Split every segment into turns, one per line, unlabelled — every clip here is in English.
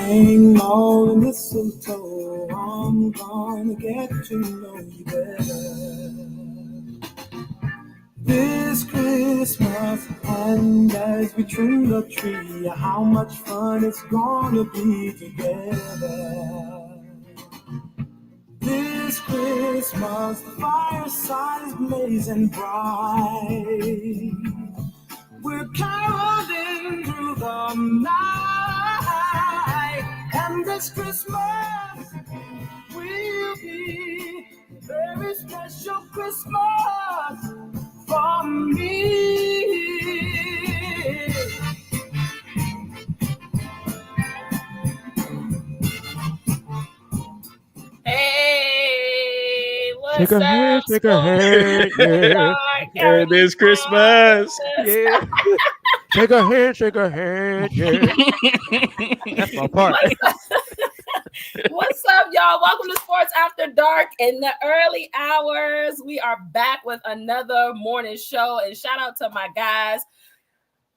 Hang on, mistletoe. I'm gonna get to know you better this Christmas. And as we trim the tree, how much fun it's gonna be together. This Christmas, the fireside is blazing bright. We're caroling through the night, and this Christmas will be a very special Christmas for me.
Hey, what's
Shake a
up?
hand, shake a hand, yeah.
And it's Christmas.
Yeah. Shake a hand, yeah. That's my part.
What's up, y'all? Welcome to Sports After Dark in the early hours. We are back with another morning show, and shout out to my guys,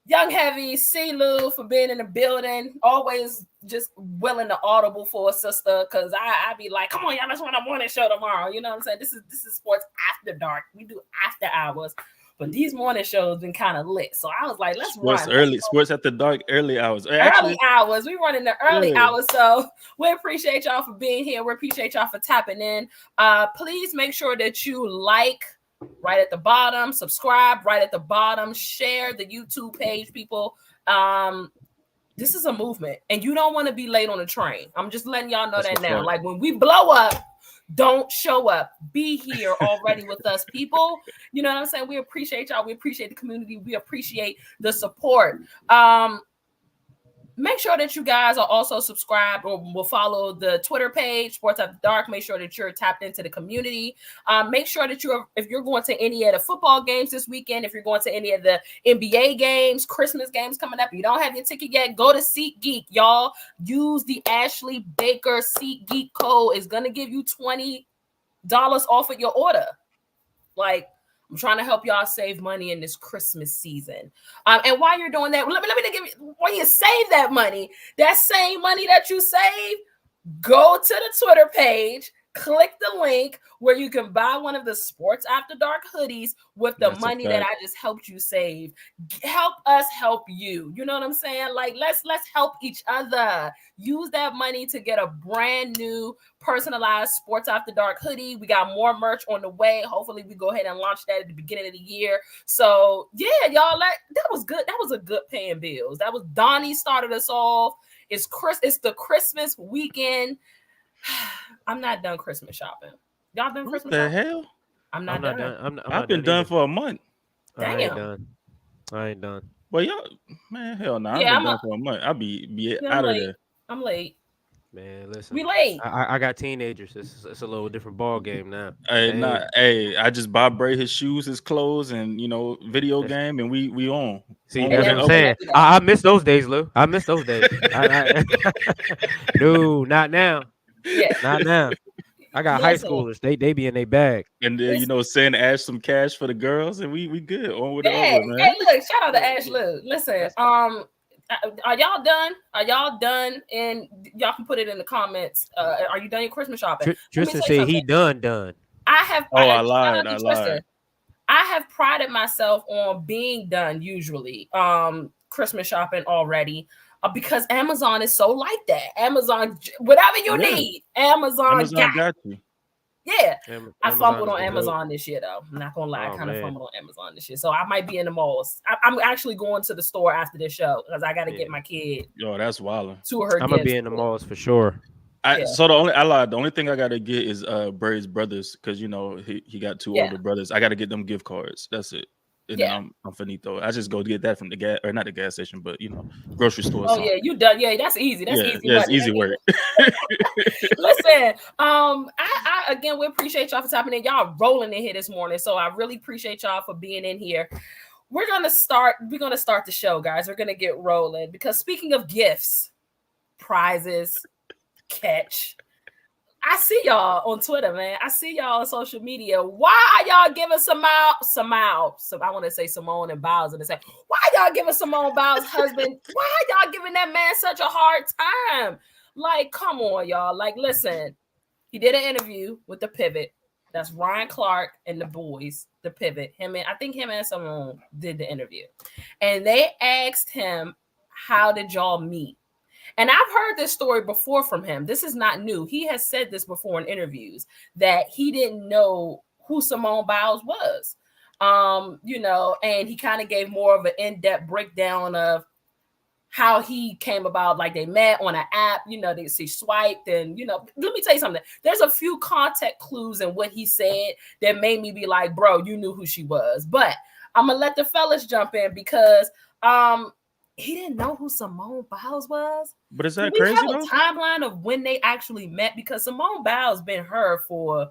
Young Heavy, C. Lou, for being in the building. Always just willing to audible for a sister, because I be like, come on, y'all, let's run a morning show tomorrow. You know what I'm saying? This is Sports After Dark. We do after hours. But these morning shows been kind of lit. So I was like, let's run.
Sports After Dark, early hours.
Early hours. We run in the early hours. So we appreciate y'all for being here. We appreciate y'all for tapping in. Please make sure that you like right at the bottom, subscribe right at the bottom, share the YouTube page, people. This is a movement, and you don't want to be late on the train. I'm just letting y'all know that now. Like, when we blow up, don't show up. Be here already with us, people. You know what I'm saying? We appreciate y'all. We appreciate the community. We appreciate the support. Make sure that you guys are also subscribed or will follow the Twitter page, Sports After Dark. Make sure that you're tapped into the community. Make sure that if you're going to any of the football games this weekend, if you're going to any of the NBA games, Christmas games coming up, you don't have your ticket yet, go to SeatGeek, y'all. Use the Ashley Baker SeatGeek code. It's going to give you $20 off of your order. Like, I'm trying to help y'all save money in this Christmas season. And while you're doing that, let me give you, when you save that money, that same money that you save, go to the Twitter page, click the link where you can buy one of the Sports After Dark hoodies with the money that I just helped you save. Help us help you. You know what I'm saying? Like, let's help each other. Use that money to get a brand new personalized Sports After Dark hoodie. We got more merch on the way. Hopefully we go ahead and launch that at the beginning of the year. So yeah, y'all, that was good. That was a good paying bills. That was Donnie started us off. It's the Christmas weekend. I'm not done Christmas shopping. Y'all done Christmas shopping?
What the hell?
I'm not done.
I've been done for a month.
Damn.
I ain't done.
Well, y'all, man, hell no. I've been done for a month. I'll be out of there.
I'm late.
Man, listen.
We late.
I got teenagers. It's a little different ball game now.
Hey, I just Bob Bray his shoes, his clothes, and video game, and we on.
See, that's what I'm saying. I miss those days, Lou. I miss those days. No, not now.
Yeah.
Not now. I got high schoolers. They be in their bag.
And then, send Ash some cash for the girls, and we good. On with it over, man.
Hey, look, shout out to Ash Lou. Listen, are y'all done? Are y'all done? And y'all can put it in the comments. Are you done your Christmas shopping?
Tristan said he done.
I have.
I lied. I
have prided myself on being done usually. Christmas shopping already. Because Amazon is so like that. Amazon, whatever you need, Amazon got you. Yeah. I fumbled on Amazon this year, though. I'm not going to lie. I kind of fumbled on Amazon this year. So I might be in the malls. I'm actually going to the store after this show because I got to get my kid.
Yo, that's wild.
To her
I'm going to be in the malls for sure.
So the only thing I got to get is Brady's brothers because, he got two older brothers. I got to get them gift cards. That's it. And I'm finito. I just go get that from the gas, or not the gas station, but grocery store.
Oh yeah, you done? Yeah, that's easy. That's easy.
Yeah, it's easy work.
Listen, I again, we appreciate y'all for tapping in. Y'all rolling in here this morning, so I really appreciate y'all for being in here. We're gonna start the show, guys. We're gonna get rolling because speaking of gifts, prizes, catch. I see y'all on Twitter, man. I see y'all on social media. Why are y'all giving I want to say Simone and Biles and why y'all giving Simone Biles' husband? Why y'all giving that man such a hard time? Like, come on, y'all. Like, listen, he did an interview with the Pivot. That's Ryan Clark and the boys, the Pivot. I think him and Simone did the interview. And they asked him, how did y'all meet? And I've heard this story before from him. This is not new. He has said this before in interviews that he didn't know who Simone Biles was. And he kind of gave more of an in-depth breakdown of how he came about. Like, they met on an app, they swiped, and let me tell you something. There's a few context clues in what he said that made me be like, bro, you knew who she was. But I'm gonna let the fellas jump in because he didn't know who Simone Biles was.
But is that
crazy?
We
have a timeline of when they actually met, because Simone Biles been her for.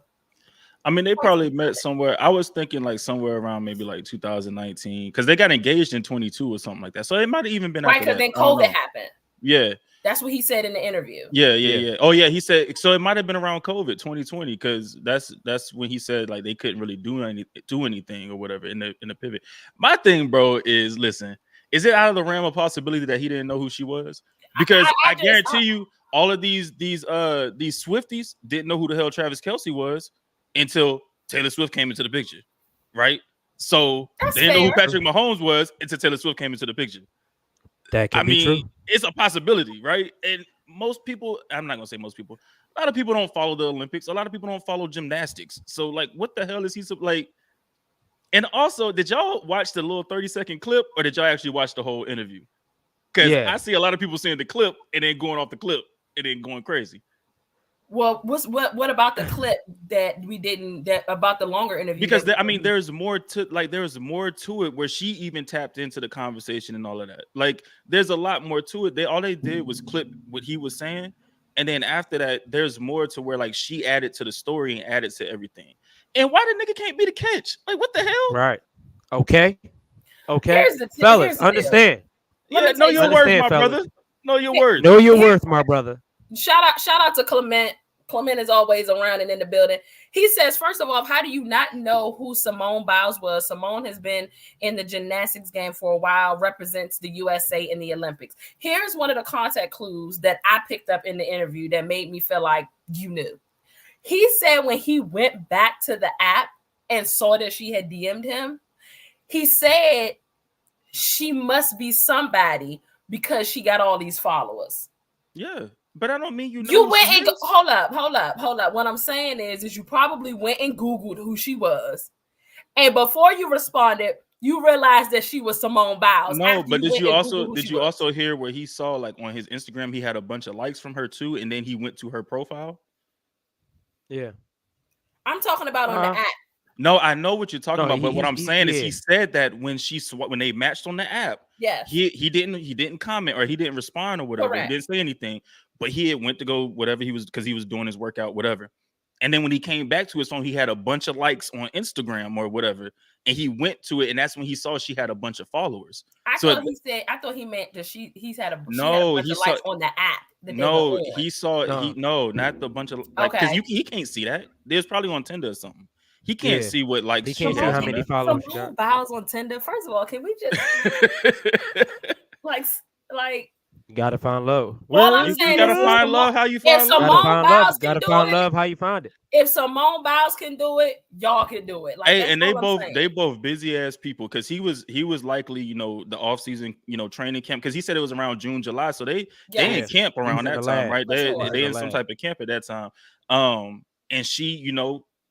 I mean, they probably met somewhere. I was thinking like somewhere around maybe like 2019, because they got engaged in 22 or something like that. So it might have even been
right, because then COVID happened.
Yeah,
that's what he said in the interview.
Yeah. Oh yeah, he said so. It might have been around COVID 2020, because that's when he said like they couldn't really do anything or whatever in the Pivot. My thing, bro, is listen. Is it out of the realm of possibility that he didn't know who she was? Because I guarantee you, all of these Swifties didn't know who the hell Travis Kelce was until Taylor Swift came into the picture, right? So they didn't know who Patrick Mahomes was until Taylor Swift came into the picture.
That can be true.
It's a possibility, right? And most people, I'm not gonna say most people, a lot of people don't follow the Olympics. A lot of people don't follow gymnastics. So like, what the hell is he like? And also, did y'all watch the little 30-second clip, or did y'all actually watch the whole interview? Because I see a lot of people seeing the clip and then going off the clip and then going crazy.
Well, what about the clip that we didn't about the longer interview?
Because there's more to it where she even tapped into the conversation and all of that. Like, there's a lot more to it. All they did was clip what he was saying, and then after that, there's more to where like she added to the story and added to everything. And why the nigga can't be the catch? Like, what the hell?
Right. Okay. Fellas, understand.
Yeah, know your worth, my brother. Know your worth.
Know your worth, my brother.
Shout out to Clement. Clement is always around and in the building. He says, first of all, how do you not know who Simone Biles was? Simone has been in the gymnastics game for a while, represents the USA in the Olympics. Here's one of the contact clues that I picked up in the interview that made me feel like you knew. He said when he went back to the app and saw that she had DM'd him, he said she must be somebody because she got all these followers.
Yeah, but I don't mean you know.
You went and hold up. What I'm saying is you probably went and Googled who she was, and before you responded, you realized that she was Simone Biles.
No, but did you also hear where he saw like on his Instagram he had a bunch of likes from her too, and then he went to her profile?
Yeah,
I'm talking about on the app.
No, I know what you're talking about, but what I'm saying is he said that when they matched on the app, he didn't comment or he didn't respond or whatever. Correct. He didn't say anything, but he had went to go whatever he was because he was doing his workout, whatever. And then when he came back to his phone, he had a bunch of likes on Instagram or whatever, and he went to it, and that's when he saw she had a bunch of followers.
I thought he meant that he's had a bunch of likes on the app.
No, he saw not the bunch of like because he can't see that. There's probably on Tinder or something. He can't see what likes.
He can't see how many followers.
Simone Biles on Tinder. First of all, can we just like?
You gotta find love.
You gotta find love. How you find love?
Gotta find love. How you find it?
If Simone Biles can do it, y'all can do it. Like,
hey, and they both busy ass people because he was likely the off season training camp because he said it was around June, July, so they in camp around that time, right? They in some type of camp at that time. And she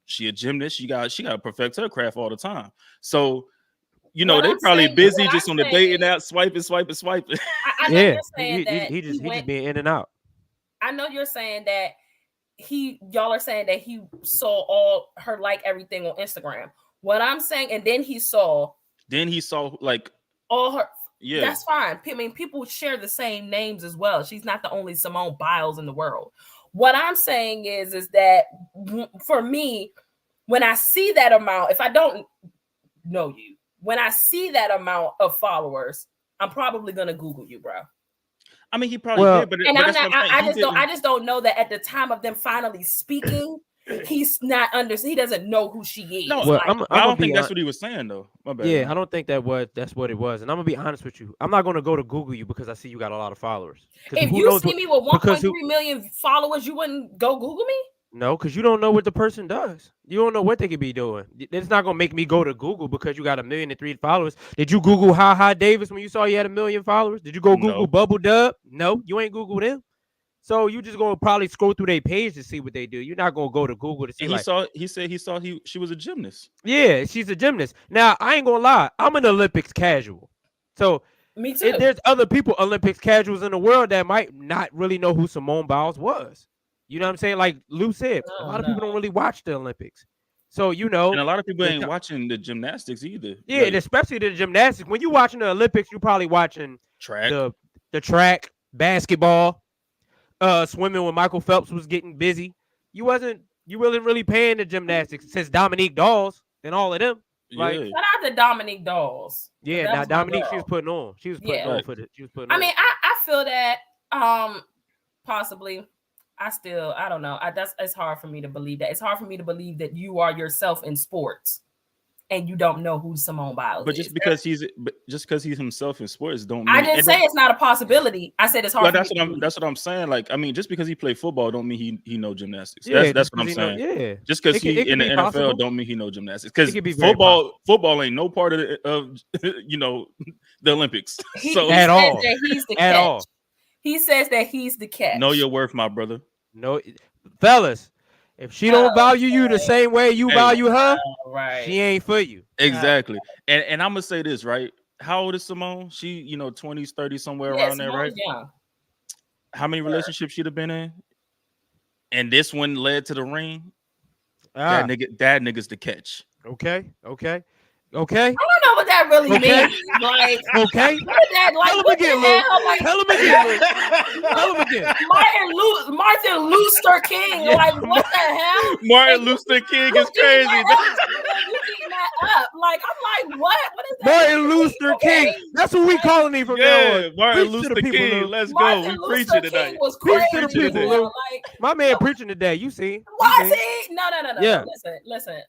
she a gymnast. She got to perfect her craft all the time. So. They probably busy just on the dating app, swiping.
I know you're saying that
he just being in and out.
I know you're saying that y'all are saying that he saw all her everything on Instagram. What I'm saying, and then he saw
like
all her.
Yeah,
that's fine. I mean, people share the same names as well. She's not the only Simone Biles in the world. What I'm saying is that for me, when I see that amount, if I don't know you. When I see that amount of followers, I'm probably gonna Google you, bro.
I mean, he probably did, but
I just don't know that at the time of them finally speaking, he's not he doesn't know who she is.
No,
Well,
I don't think that's what he was saying though. My bad.
Yeah, I don't think that's what it was. And I'm gonna be honest with you. I'm not gonna go to Google you because I see you got a lot of followers.
If you see me with 1.3 million followers, you wouldn't go Google me?
No, because you don't know what the person does. You don't know what they could be doing. It's not gonna make me go to Google because you got 1,000,003 followers. Did you Google Ha Davis when you saw you had 1,000,000 followers? Did you go Google Bubble Dub? No, you ain't Google them. So you just gonna probably scroll through their page to see what they do. You're not gonna go to Google to see.
And she was a gymnast.
Yeah, she's a gymnast. Now I ain't gonna lie, I'm an Olympics casual. So
me too.
There's other people Olympics casuals in the world that might not really know who Simone Biles was. You know what I'm saying? Like Lou said, a lot of people don't really watch the Olympics. So, you know.
And a lot of people ain't watching the gymnastics either.
Yeah, and especially the gymnastics. When you're watching the Olympics, you're probably watching
track,
the track, basketball, swimming when Michael Phelps was getting busy. You wasn't really paying the gymnastics since Dominique Dawes and all of them. Like,
shout out to Dominique Dawes.
Yeah, now Dominique, she was putting on. She was putting on for the. She was putting on.
I mean, I feel that possibly. I don't know. It's hard for me to believe that. It's hard for me to believe that you are yourself in sports and you don't know who Simone Biles is.
Just because he's himself in sports don't mean
I didn't say it's not a possibility. I said it's hard.
That's what I'm saying. Like, I mean, just because he played football don't mean he know gymnastics. That's what I'm saying. Just because he in the NFL don't mean he know gymnastics. Because football ain't no part of the Olympics.
At all.
At all. He says that he's the catch.
Know your worth, my brother.
No, fellas, if she don't value you the same way you value her, she ain't for you.
Exactly. And I'm gonna say this, right? How old is Simone? She, 20s, 30s, somewhere around there, right?
Yeah.
How many relationships she'd have been in? And this one led to the ring. That nigga's the catch.
Okay.
I don't know what that really means. Like,
okay. Tell him again.
Martin Luther King. Like, what the hell?
Martin Luther King is crazy.
You eating that up? Like, I'm like, what? What is that?
Martin Luther King. That's what we calling him from now on.
Martin Luther King. Let's go. We preaching tonight.
Preach to the people. My man preaching today. You see?
Was he? No.
Yeah.
Listen.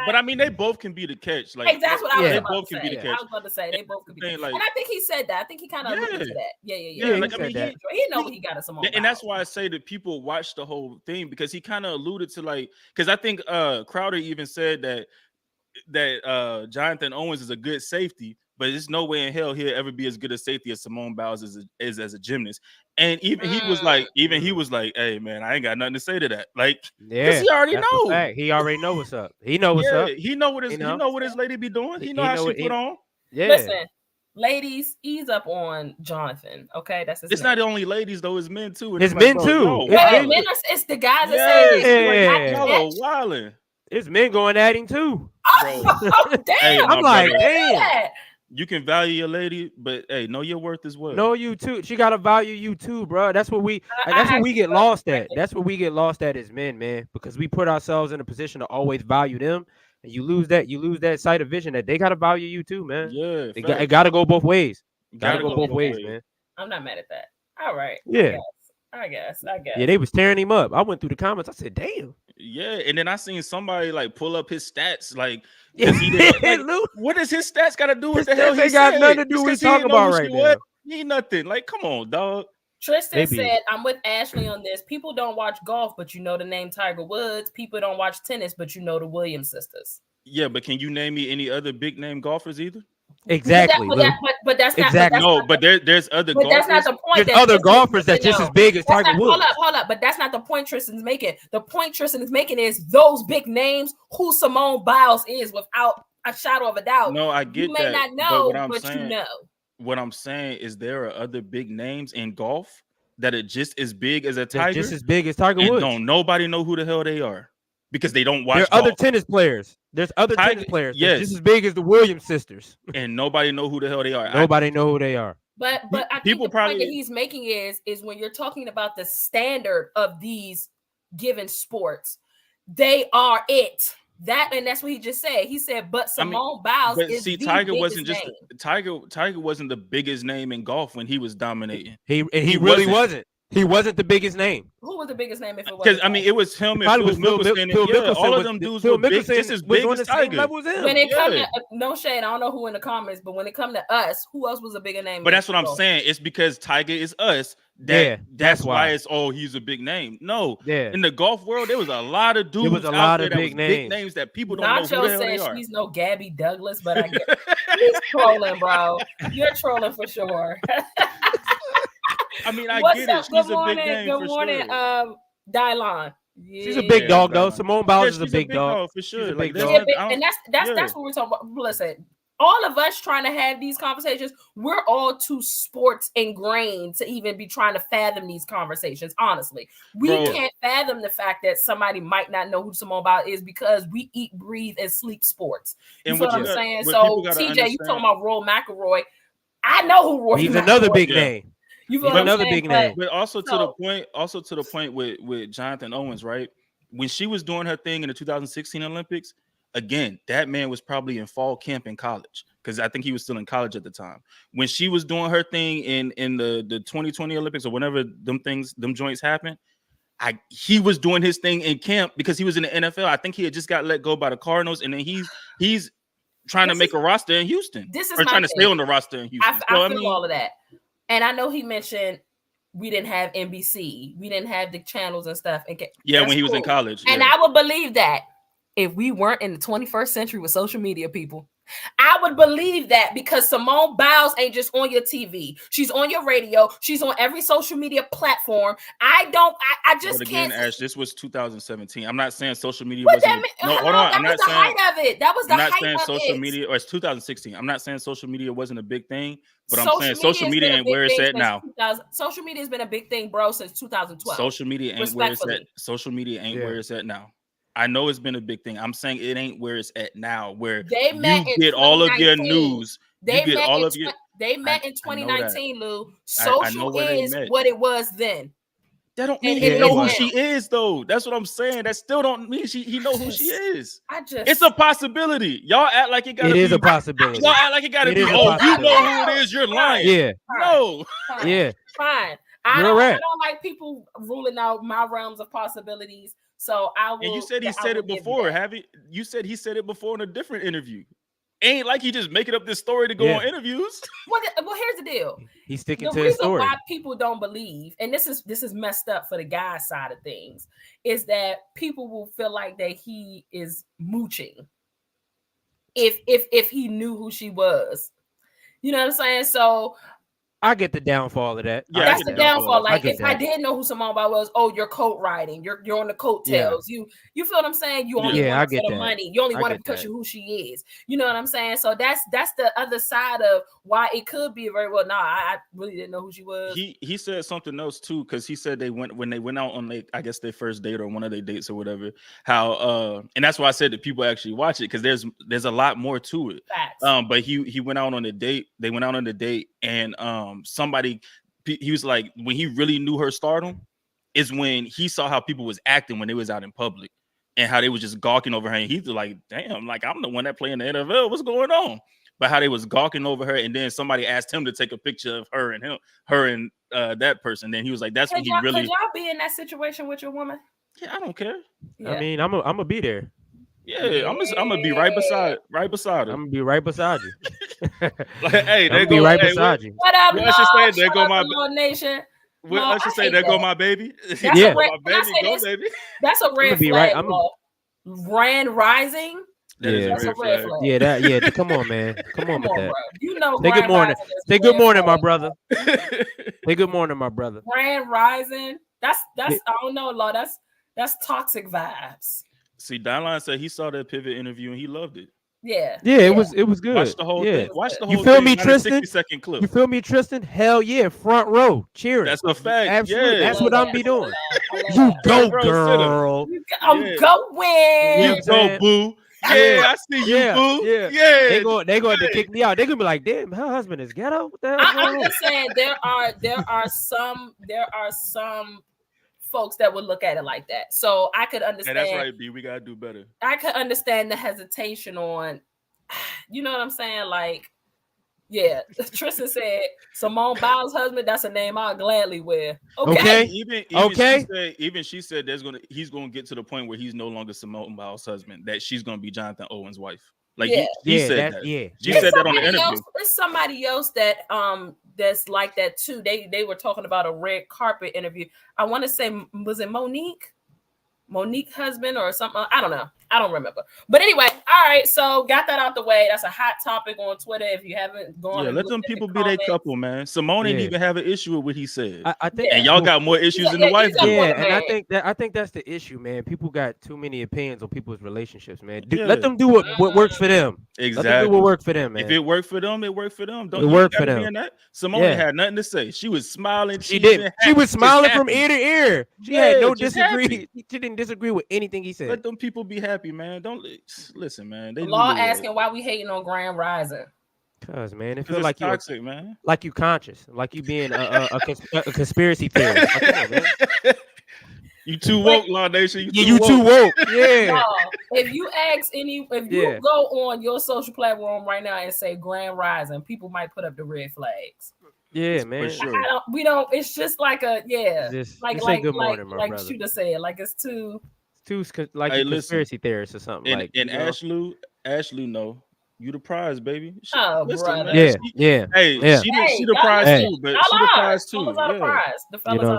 But I mean, they both can be the catch. Like,
that's what I was about to say.
Be the catch.
I was about to say they both could be.
Like,
and I think he said that. I think he kind of alluded to that. Yeah. He know he got us.
And that's why I say that people watch the whole thing because he kind of alluded to because I think Crowder even said that Jonathan Owens is a good safety, but there's no way in hell he'll ever be as good a safety as Simone Biles is as a gymnast. And even he was like, hey man, I ain't got nothing to say to that. Like, because he already know.
He already know what's up. He know what's up.
He know what his lady be doing. He know how she put on.
Yeah.
Listen, ladies, ease up on Jonathan. Okay, that's his
it's
name.
not only ladies though. It's men too.
It's men too.
It's the guys that say
wilding.
It's men going at him too.
Oh, damn!
Hey,
I'm like, damn.
You can value your lady, but hey, know your worth as well.
Know you too. She gotta value you too, bro. That's what we get lost at. That's what we get lost at as men, man. Because we put ourselves in a position to always value them, and you lose that sight of vision that they gotta value you too, man.
Yeah,
it gotta go both ways. Gotta go both ways, man.
I'm not mad at that. All right.
Yeah.
I guess.
Yeah, they was tearing him up. I went through the comments. I said, damn.
Yeah, and then I seen somebody like pull up his stats, like, what does his stats got to do with the hell?
They got nothing to do with talking about right now.
He ain't nothing. Like, come on, dog.
Tristan said, I'm with Ashley on this. People don't watch golf, but you know the name Tiger Woods. People don't watch tennis, but you know the Williams sisters.
Yeah, but can you name me any other big name golfers either?
Exactly.
But that's not
exactly.
There's other golfers.
That's not the point.
There's other golfers that's just as big as Tiger Woods.
Hold up. But that's not the point Tristan's making. The point Tristan is making is those big names, who Simone Biles is without a shadow of a doubt.
No, I get that.
You may not know, but you know.
What I'm saying is there are other big names in golf that are just as big as a Tiger.
Just as big as Tiger Woods.
Don't nobody know who the hell they are because they don't watch.
There are other tennis players. There's other tennis players just as big as the Williams sisters.
And nobody know who the hell they are.
Nobody know who they are.
But I think the point that he's making is when you're talking about the standard of these given sports, they are it. That's what he just said. He said, but Simone Biles is the
Tiger wasn't
name.
Tiger wasn't the biggest name in golf when he was dominating.
He really wasn't. He wasn't the biggest name.
Who was the biggest name? If it was,
because I mean, it was him and Phil Mickelson. Yeah, all of them dudes were big, just as big as Tiger.
When it comes to no shade, I don't know who in the comments, but when it comes to us, who else was a bigger name?
But that's what I'm saying. It's because Tiger is us. That's why it's he's a big name. No, in the golf world, there was a lot of dudes. There was a lot of big names that people don't know who the hell they are.
She's no Gabby Douglas, but I get he's trolling, bro. You're trolling for sure.
I mean, I get it. She's a big name. Good morning,
Dylon.
Yeah. She's a big dog, though. Simone Biles is a big dog
for sure.
She's a big
dog. And that's what we're talking about. Listen, all of us trying to have these conversations, we're all too sports ingrained to even be trying to fathom these conversations. Honestly, we can't fathom the fact that somebody might not know who Simone Biles is because we eat, breathe, and sleep sports. You know what I'm saying? So, TJ, you talking about Roy McIlroy? I know who Roy.
He's another big name.
You feel another
big name.
But also to the point with Jonathan Owens, right? When she was doing her thing in the 2016 Olympics, again, that man was probably in fall camp in college because I think he was still in college at the time. When she was doing her thing in the 2020 Olympics or whenever them joints happened, he was doing his thing in camp because he was in the NFL. I think he had just got let go by the Cardinals, and then he's trying to make a roster in Houston. Or trying to stay on the roster in Houston.
I feel all of that. And I know he mentioned we didn't have NBC. We didn't have the channels and stuff.
When he was in college.
And I would believe that if we weren't in the 21st century with social media, people. I would believe that because Simone Biles ain't just on your TV. She's on your radio. She's on every social media platform. I just can't.
Ash, this was 2017. I'm not saying social media wasn't. No, hold on.
I'm not saying the height of it. That was the height of it.
I'm not saying social media, or it's 2016. I'm not saying social media wasn't a big thing, but I'm saying social media ain't where it's at now.
Social media has been a big thing, bro, since 2012.
Social media ain't where it's at. Social media ain't where it's at now. I know it's been a big thing. I'm saying it ain't where it's at now, where you get all of your news.
They met in 2019, Lou. Social is what it was then.
That don't mean he know who she is, though. That's what I'm saying. That still don't mean he know who she is. It's a possibility. Y'all act like it gotta be.
It is a possibility.
Y'all act like it gotta be. Oh, you know who it is. You're lying.
Yeah.
No.
Yeah.
Fine. I don't like people ruling out my realms of possibilities. So I will.
And you said he said it before, have you? You said he said it before in a different interview. Ain't like he just making up this story to go on interviews.
Well, here's the deal.
He's sticking to his story.
The reason why people don't believe, and this is messed up for the guy side of things, is that people will feel like that he is mooching. If he knew who she was, you know what I'm saying? So.
I get the downfall of that.
Yeah, that's the downfall. Like if I didn't know who Simone Biles was, oh, you're coat riding. You're on the coattails. Yeah. You feel what I'm saying? You only want for the money. You only want to push who she is. You know what I'm saying? So that's the other side of why it could be very well. I really didn't know who she was.
He said something else too, because he said when they went out on I guess their first date or one of their dates or whatever. How and that's why I said that people actually watch it because there's a lot more to it.
Facts.
But he went out on a date. They went out on a date and he was like, when he really knew her stardom is when he saw how people was acting when they was out in public and how they was just gawking over her. And he's like, damn, like I'm the one that play in the NFL. What's going on? But how they was gawking over her. And then somebody asked him to take a picture of her and that person. Then he was like, that's when he really.
Could y'all be in that situation with your woman?
Yeah, I don't care.
Yeah. I mean, I'm gonna be there.
Yeah, I'm gonna be right beside her.
I'm gonna be right beside you.
Like, hey, they
go right beside you.
What up,
let's just say there go my
nation.
Let's just say there go my baby.
Yeah,
baby.
That's a red flag. Rand Rising.
That's a red flag.
Yeah, come on, man. Come on with that.
Bro. You know,
say good morning. Say good morning, my brother. Say good morning, my brother.
Rand Rising. That's I don't know, Law. That's toxic vibes.
See, Donline said he saw that pivot interview and he loved it.
Yeah,
it was good.
Watch the whole thing. Watch the whole
you feel
thing.
Me, Tristan?
60-second clip.
You feel me, Tristan? Hell yeah, front row, cheering.
That's a fact.
Absolutely,
yeah.
that's what I'm be doing. You go, girl.
I'm going.
You go, boo. Yeah, I see you, boo. Yeah.
They going to kick me out. They gonna be like, damn, her husband is ghetto. What the hell?
I'm just saying there are some folks that would look at it like that. So I could understand.
And that's right, B. We gotta do better.
I could understand the hesitation on, you know what I'm saying? Like, Yeah, Tristan said Simone Biles' husband. That's a name I'll gladly wear.
Okay.
Even she said he's gonna get to the point where he's no longer Simone Biles' husband. That she's gonna be Jonathan Owen's wife. Like he said that.
Yeah,
she said that on the interview.
There's somebody else that that's like that too. They were talking about a red carpet interview. I want to say, was it Monique husband or something? I don't know. I don't remember. But anyway, all right. So got that out the way. That's a hot topic on Twitter. If you haven't gone,
let them people be their couple, man. Simone didn't even have an issue with what he said.
I think,
and y'all got more issues than the wife.
And I think that's the issue, man. People got too many opinions on people's relationships, man. Let them do what works for them.
Exactly.
Let them do what works for them, man.
If it worked for them, it worked for them.
Don't it work for them.
Simone had nothing to say. She was smiling.
She did. She was smiling from ear to ear. She had no disagree. She didn't disagree with anything he said.
Let them people be happy, man. Don't listen, man. They
Law asking why we hating on Grand Rising.
Cause man, it feels like you
toxic, man.
Like you conscious, like you being a conspiracy theorist.
You too woke, Law Nation.
You too woke. Yeah.
If you go on your social platform right now and say Grand Rising, people might put up the red flags.
Yeah, man.
For sure.
We don't. It's just like a like
good morning, my brother.
Shooter said, like it's too
like a conspiracy theorist or something.
And Ashley, no. You the prize, baby.
Brother.
Yeah.
Hey, she the prize too, but she the prize too.
The fellas are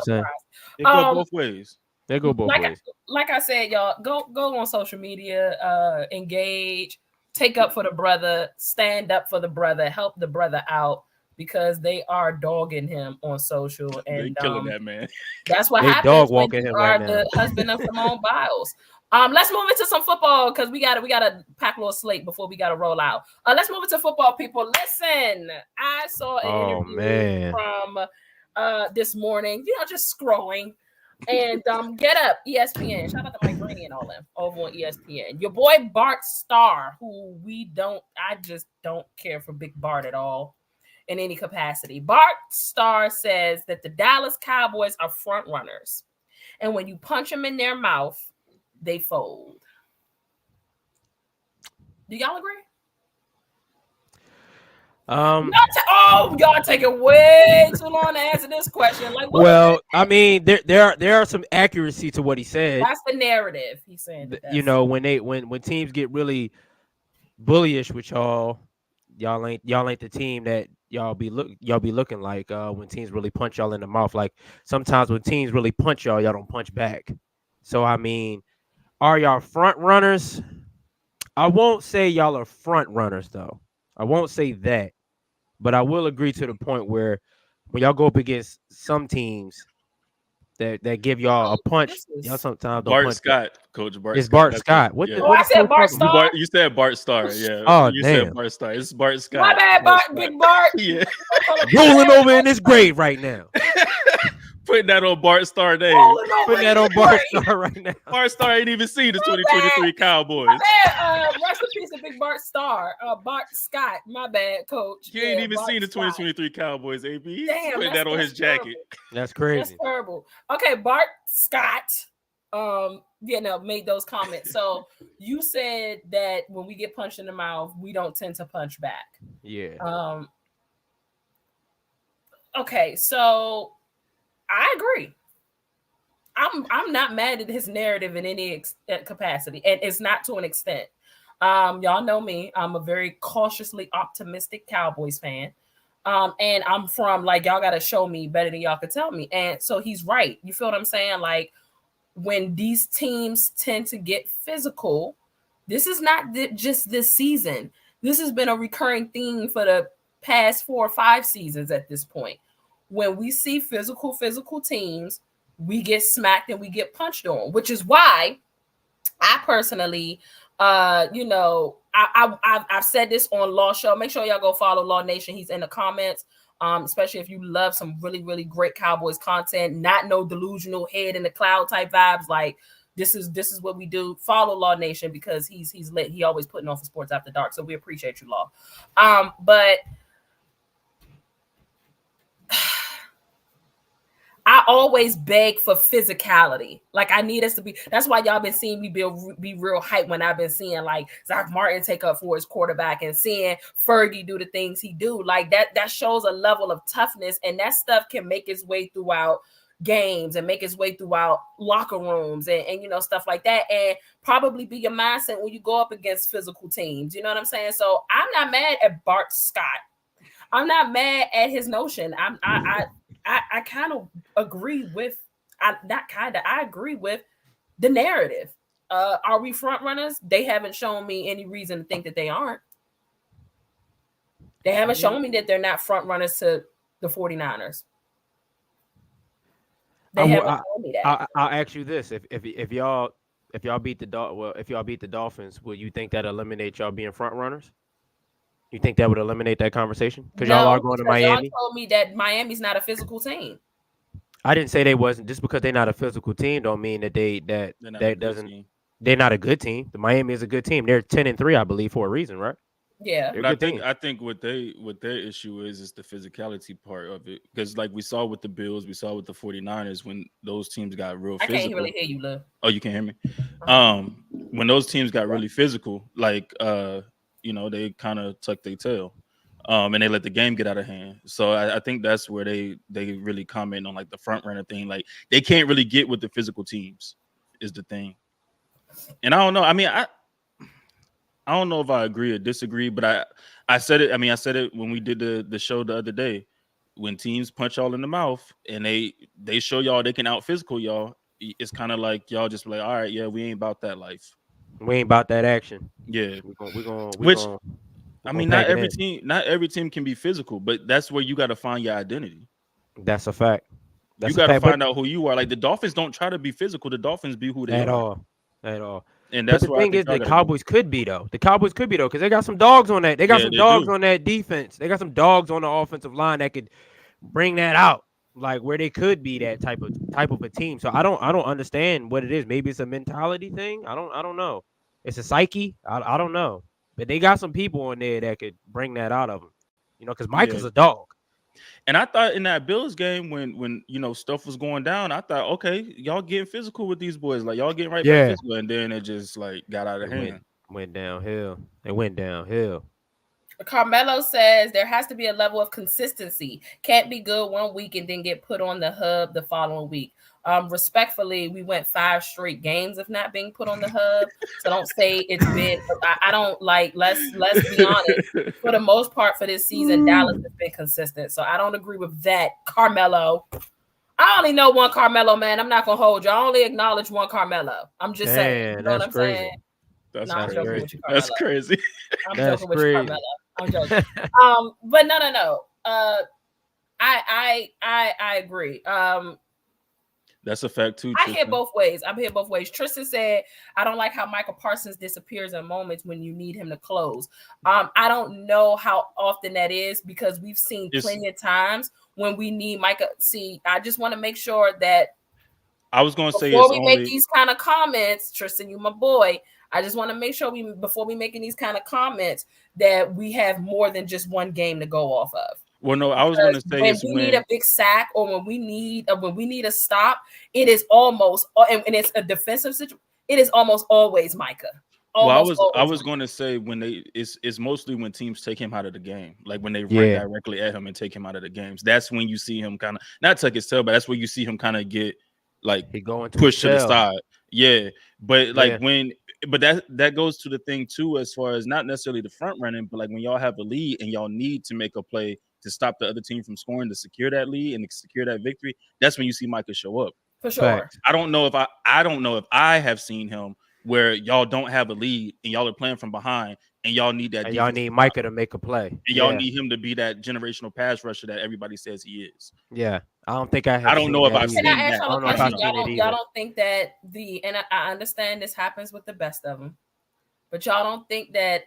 the prize.
It go both ways.
They go both ways.
Like I said, y'all, go on social media, engage, take up for the brother, stand up for the brother, help the brother out, because they are dogging him on social, and
they killing that man.
That's what happens
dog
when
walking
you
him
are
right
the husband of Simone Biles. Let's move into some football because we gotta pack a little slate before we gotta roll out. Let's move into football, people. Listen, I saw an interview from this morning. Just scrolling, and Get Up, ESPN. Shout out to Mike Rainey and all them over on ESPN. Your boy Bart Starr, who I just don't care for Big Bart at all in any capacity. Bart Starr says that the Dallas Cowboys are front runners, and when you punch them in their mouth, they fold. Do y'all agree? Y'all taking way too long to answer this question.
I mean, there are some accuracy to what he said.
That's the narrative he's saying.
When teams get really bullyish with y'all ain't the team that y'all be looking like when teams really punch y'all in the mouth. Like sometimes when teams really punch y'all don't punch back. So I mean, are y'all front runners? I won't say y'all are front runners though. I won't say that, but I will agree to the point where when y'all go up against some teams that give y'all a punch, y'all sometimes don't
Bart
punch.
Scott, Coach Bart.
It's Bart Scott.
I said Bart Starr.
You said Bart Starr. Yeah.
Oh,
you
damn.
said Bart Starr. It's Bart Scott.
My bad, Bart. Big Bart.
Yeah.
Rolling over in his grave right now.
Putting that on Bart Starr name.
Putting that on Bart Starr right now.
Bart Starr ain't even seen the 2023 Cowboys.
My bad. Rest in peace of Big Bart Starr. Bart Scott. My bad, Coach.
He ain't even seen the 2023 Cowboys, AB.
Damn,
putting that on his jacket.
That's crazy.
That's terrible. Okay, Bart Scott made those comments. So you said that when we get punched in the mouth, we don't tend to punch back.
Yeah.
Okay, so I agree. I'm not mad at his narrative in any capacity, and it's not to an extent. Y'all know me. I'm a very cautiously optimistic Cowboys fan. And I'm from, like, y'all got to show me better than y'all could tell me. And so he's right. You feel what I'm saying? Like, when these teams tend to get physical, this is not just this season. This has been a recurring theme for the past 4 or 5 seasons at this point. When we see physical teams, we get smacked and we get punched on, which is why I personally, I've said this on Law Show. Make sure y'all go follow Law Nation. He's in the comments, especially if you love some really, really great Cowboys content, not no delusional head in the cloud type vibes. Like this is what we do. Follow Law Nation because he's lit. He always putting on for Sports After Dark. So we appreciate you, Law. But I always beg for physicality. Like I need us to be. That's why y'all been seeing me be real hype when I've been seeing like Zach Martin take up for his quarterback and seeing Fergie do the things he do. Like that shows a level of toughness, and that stuff can make its way throughout games and make its way throughout locker rooms and you know, stuff like that, and probably be your mindset when you go up against physical teams. You know what I'm saying? So I'm not mad at Bart Scott. I'm not mad at his notion. I kind of agree with I agree with the narrative. Are we front runners? They haven't shown me any reason to think that they aren't. They haven't shown me that they're not front runners to the 49ers. They haven't shown me that.
I'll ask you this: if y'all beat the Dolphins, will you think that eliminates y'all being front runners? You think that would eliminate that conversation? Because y'all are going to Miami.
Y'all told me that Miami's not a physical team.
I didn't say they wasn't. Just because they're not a physical team, don't mean that they're not a good team. The Miami is a good team. They're 10-3, I believe, for a reason, right?
Yeah.
But I think what their issue is the physicality part of it. Because like we saw with the Bills, we saw with the 49ers when those teams got real physical. I
can't really hear you, Lou.
Oh, you can hear me? When those teams got really physical, like you know, they kind of tuck their tail. And they let the game get out of hand. So I think that's where they really comment on like the front runner thing. Like they can't really get with the physical teams is the thing. And I don't know. I mean, I don't know if I agree or disagree, but I said it. I mean, I said it when we did the show the other day. When teams punch y'all in the mouth and they show y'all they can out physical y'all, it's kind of like y'all just be like, all right, yeah, we ain't about that life.
We ain't about that action.
Yeah,
we're going.
I mean, not every team can be physical, but that's where you got to find your identity.
That's a fact.
You got to find out who you are. Like the Dolphins don't try to be physical. The Dolphins be who they are. At all. And that's
the thing is, the Cowboys could be though. The Cowboys could be though, because they got some dogs on that. They got some dogs on that defense. They got some dogs on the offensive line that could bring that out, like where they could be that type of a team. So I don't understand what it is. Maybe it's a mentality thing. I don't know. It's a psyche. I don't know. But they got some people on there that could bring that out of them. You know, because Michael's a dog.
And I thought in that Bills game when you know stuff was going down, I thought, okay, y'all getting physical with these boys, like y'all getting right back physical, and then it just like got out of hand.
Went downhill. It went downhill.
Carmelo says there has to be a level of consistency. Can't be good one week and then get put on the hub the following week. Respectfully, we went 5 straight games of not being put on the hub. So don't say it's been. I don't like. Let's be honest. For the most part, for this season, Dallas has been consistent. So I don't agree with that, Carmelo. I only know one Carmelo, man. I'm not gonna hold you. I only acknowledge one Carmelo. I'm just saying. You know what I'm saying?
That's crazy. That's crazy.
I'm joking with you, Carmelo. I'm joking. But no. I agree.
That's a fact too.
I hear both ways. Tristan said, I don't like how Michael Parsons disappears in moments when you need him to close. I don't know how often that is because we've seen plenty of times when we need Micah. See, I just want to make sure that
I was going to say
before we make these kind of comments, Tristan, you my boy. I just want to make sure before we making these kind of comments that we have more than just one game to go off of.
Well, no, I was going to say
when we need a big sack or when we need a stop, it is almost and it's a defensive situation. It is almost always Micah.
I was going to say when it's mostly when teams take him out of the game, like when they run directly at him and take him out of the games. That's when you see him kind of not tuck his tail, but that's where you see him kind of get like pushed to the side. Yeah, but like but that goes to the thing too, as far as not necessarily the front running, but like when y'all have a lead and y'all need to make a play to stop the other team from scoring to secure that lead and to secure that victory. That's when you see Micah show up.
For sure.
I don't know if I have seen him where y'all don't have a lead and y'all are playing from behind and y'all need that.
And y'all need Micah to make a play.
And y'all need him to be that generational pass rusher that everybody says he is.
Yeah. I don't think I have.
I don't know if I've seen that.
Y'all don't think that and I understand this happens with the best of them, but y'all don't think that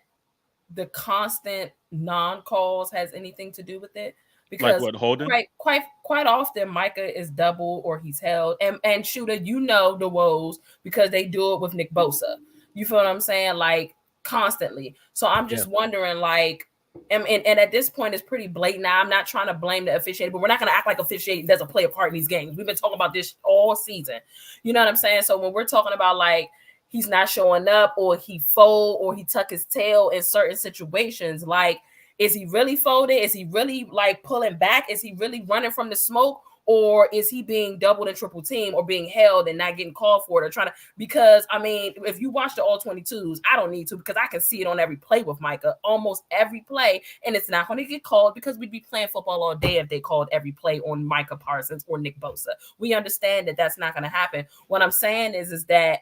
the constant non-calls has anything to do with it? Because
like what, holding?
Quite often Micah is double or he's held. And shooter, you know the woes because they do it with Nick Bosa. You feel what I'm saying? Like constantly. So I'm just wondering, like, And at this point, it's pretty blatant. Now, I'm not trying to blame the officiating, but we're not going to act like officiating doesn't play a part in these games. We've been talking about this all season. You know what I'm saying? So when we're talking about like he's not showing up or he fold or he tuck his tail in certain situations, like, is he really folding? Is he really like pulling back? Is he really running from the smoke? Or is he being doubled and triple team or being held and not getting called for it or trying to, because I mean, if you watch the all 22s, I don't need to because I can see it on every play with Micah, almost every play. And it's not going to get called because we'd be playing football all day if they called every play on Micah Parsons or Nick Bosa. We understand that that's not going to happen. What I'm saying is that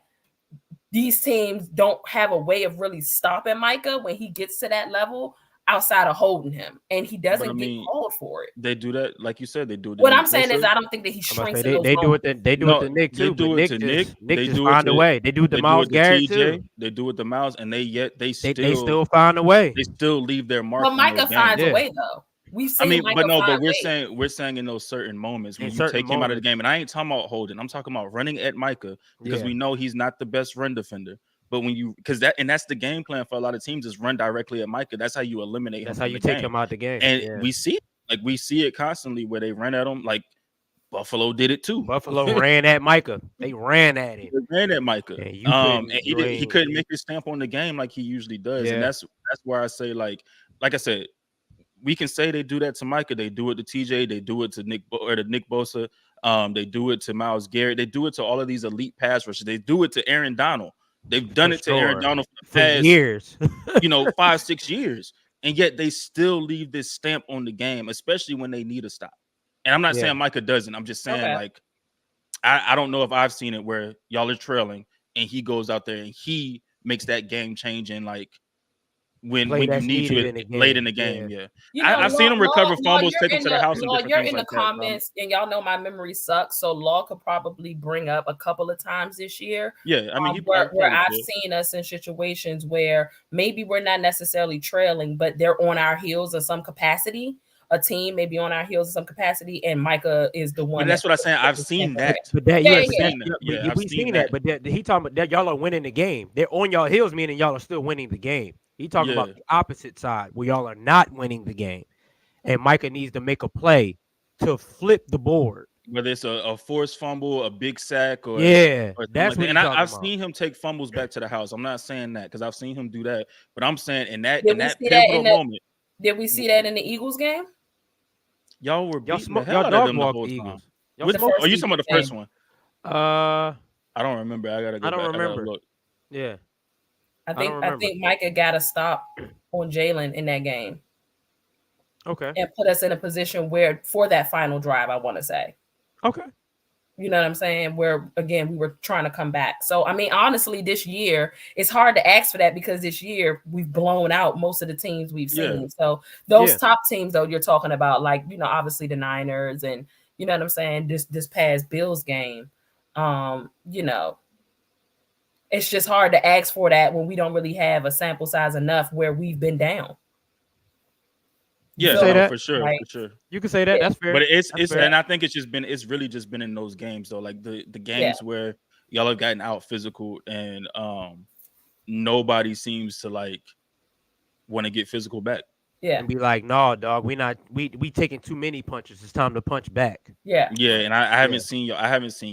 these teams don't have a way of really stopping Micah when he gets to that level outside of holding him, and he doesn't get called for it.
They do that, like you said, they do it.
What I'm saying is, I don't think that he shrinks in those
they do it. They do it to Nick too.
They do it to Nick.
Nick just find a way. They do it to Miles Garrett too.
They do it to Miles, and they
still find a way.
They still leave their mark.
But Micah finds a way though. We've seen.
But we're saying in those certain moments when you take him out of the game, and I ain't talking about holding. I'm talking about running at Micah because we know he's not the best run defender. But when you, that's the game plan for a lot of teams is run directly at Micah. That's how you eliminate him.
That's how you take him out the game.
And we see it constantly where they run at him. Like Buffalo did it too.
Buffalo ran at Micah. They ran at him.
They ran at Micah. And he couldn't make his stamp on the game like he usually does. And that's where I say, like I said, we can say they do that to Micah. They do it to TJ. They do it to Nick Bosa. They do it to Myles Garrett. They do it to all of these elite pass rushers. They do it to Aaron Donald. They've done it to Aaron Donald for the past
years,
5-6 years, and yet they still leave this stamp on the game, especially when they need a stop. And I'm not saying Micah doesn't. I'm just saying like I don't know if I've seen it where y'all are trailing and he goes out there and he makes that game changing like when you need to late in the game. Yeah. I've seen him recover fumbles, take them to the house.
You're in the comments, and y'all know my memory sucks. So Law could probably bring up a couple of times this year.
Yeah, I mean,
where I've seen us in situations where maybe we're not necessarily trailing, but they're on our heels in some capacity. A team may be on our heels in some capacity, and Micah is the one.
But that's what I'm saying. I've seen that.
But we've seen that. But he talking about that y'all are winning the game. They're on y'all heels, meaning y'all are still winning the game. He talking about the opposite side where y'all are not winning the game, and Micah needs to make a play to flip the board.
Whether it's a forced fumble, a big sack, or
that's what.
And I've seen him take fumbles back to the house. I'm not saying that because I've seen him do that, but I'm saying in that pivotal moment.
Did we see that in the Eagles game?
Y'all were beating the hell out of them the whole time. Are you talking about the first one?
I
don't remember. I don't
remember. Look. Yeah.
I think Micah got a stop on Jalen in that game.
Okay.
And put us in a position where for that final drive, I want to say.
Okay.
You know what I'm saying? Where, again, we were trying to come back. So, I mean, honestly, this year, it's hard to ask for that because this year we've blown out most of the teams we've seen. Yeah. So those top teams, though, you're talking about, like, obviously the Niners and, you know what I'm saying, this past Bills game, it's just hard to ask for that when we don't really have a sample size enough where we've been down.
Yeah, for sure, for sure.
You can say that. That's fair.
But it's fair. And I think it's really just been in those games though, like the games where y'all have gotten out physical and nobody seems to like want to get physical back.
Yeah,
and be like, no, dog, we taking too many punches. It's time to punch back.
Yeah,
and I haven't seen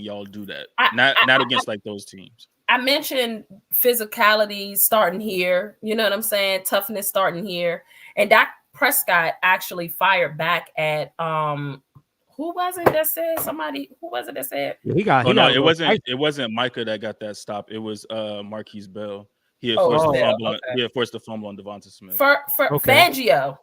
y'all do that. Not against like those teams.
I mentioned physicality starting here. You know what I'm saying? Toughness starting here, and Dak Prescott actually fired back at who was it that said somebody? Who was it that said?
Yeah,
it wasn't Micah that got that stop. It was Marquise Bell. He had forced the fumble on Devonta Smith.
For Fangio.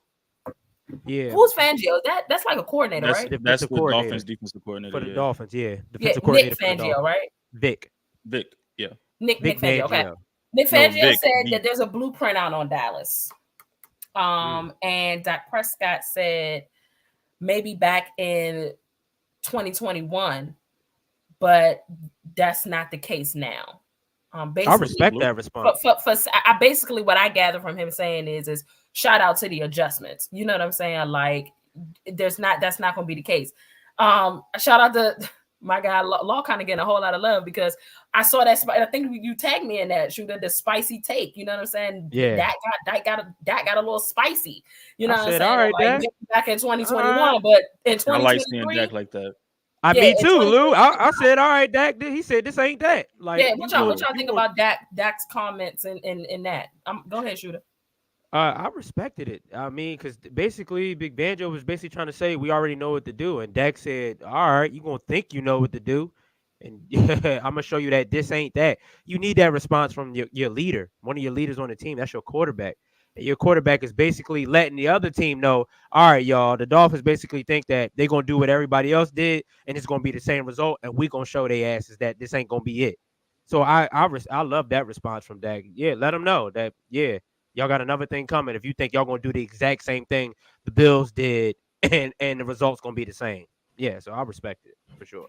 Yeah.
Who's Fangio? That's like a coordinator, right?
That's the Dolphins defensive coordinator.
For the Dolphins, defensive coordinator.
Nick Fangio, right?
Vic.
Yeah. Nick Fangio. Okay. Nick Fangio said that there's a blueprint out on Dallas. And Dak Prescott said maybe back in 2021, but that's not the case now.
I respect that response.
Basically what I gather from him saying is shout out to the adjustments. You know what I'm saying? Like that's not going to be the case. Shout out to My guy Law kind of getting a whole lot of love because I saw that. I think you tagged me in that, Shooter, the spicy take. You know what I'm saying?
Yeah.
That got a little spicy. You know what I'm saying?
All right,
like back in 2021, but in 2023,
I like seeing Dak like that.
Me too, Lou. I said, all right, Dak. He said, this ain't that. Like,
yeah, what y'all think about Dak's comments and that? Go ahead, Shooter.
I respected it. I mean, because basically, Big Banjo was basically trying to say we already know what to do, and Dak said, "All right, you gonna think you know what to do, and I'm gonna show you that this ain't that." You need that response from your leader, one of your leaders on the team. That's your quarterback. And your quarterback is basically letting the other team know, all right, y'all, the Dolphins basically think that they're gonna do what everybody else did, and it's gonna be the same result, and we gonna show their asses that this ain't gonna be it. So I love that response from Dak. Yeah, let them know that y'all got another thing coming. If you think y'all gonna do the exact same thing the Bills did, and the results gonna be the same, yeah. So I respect it for sure.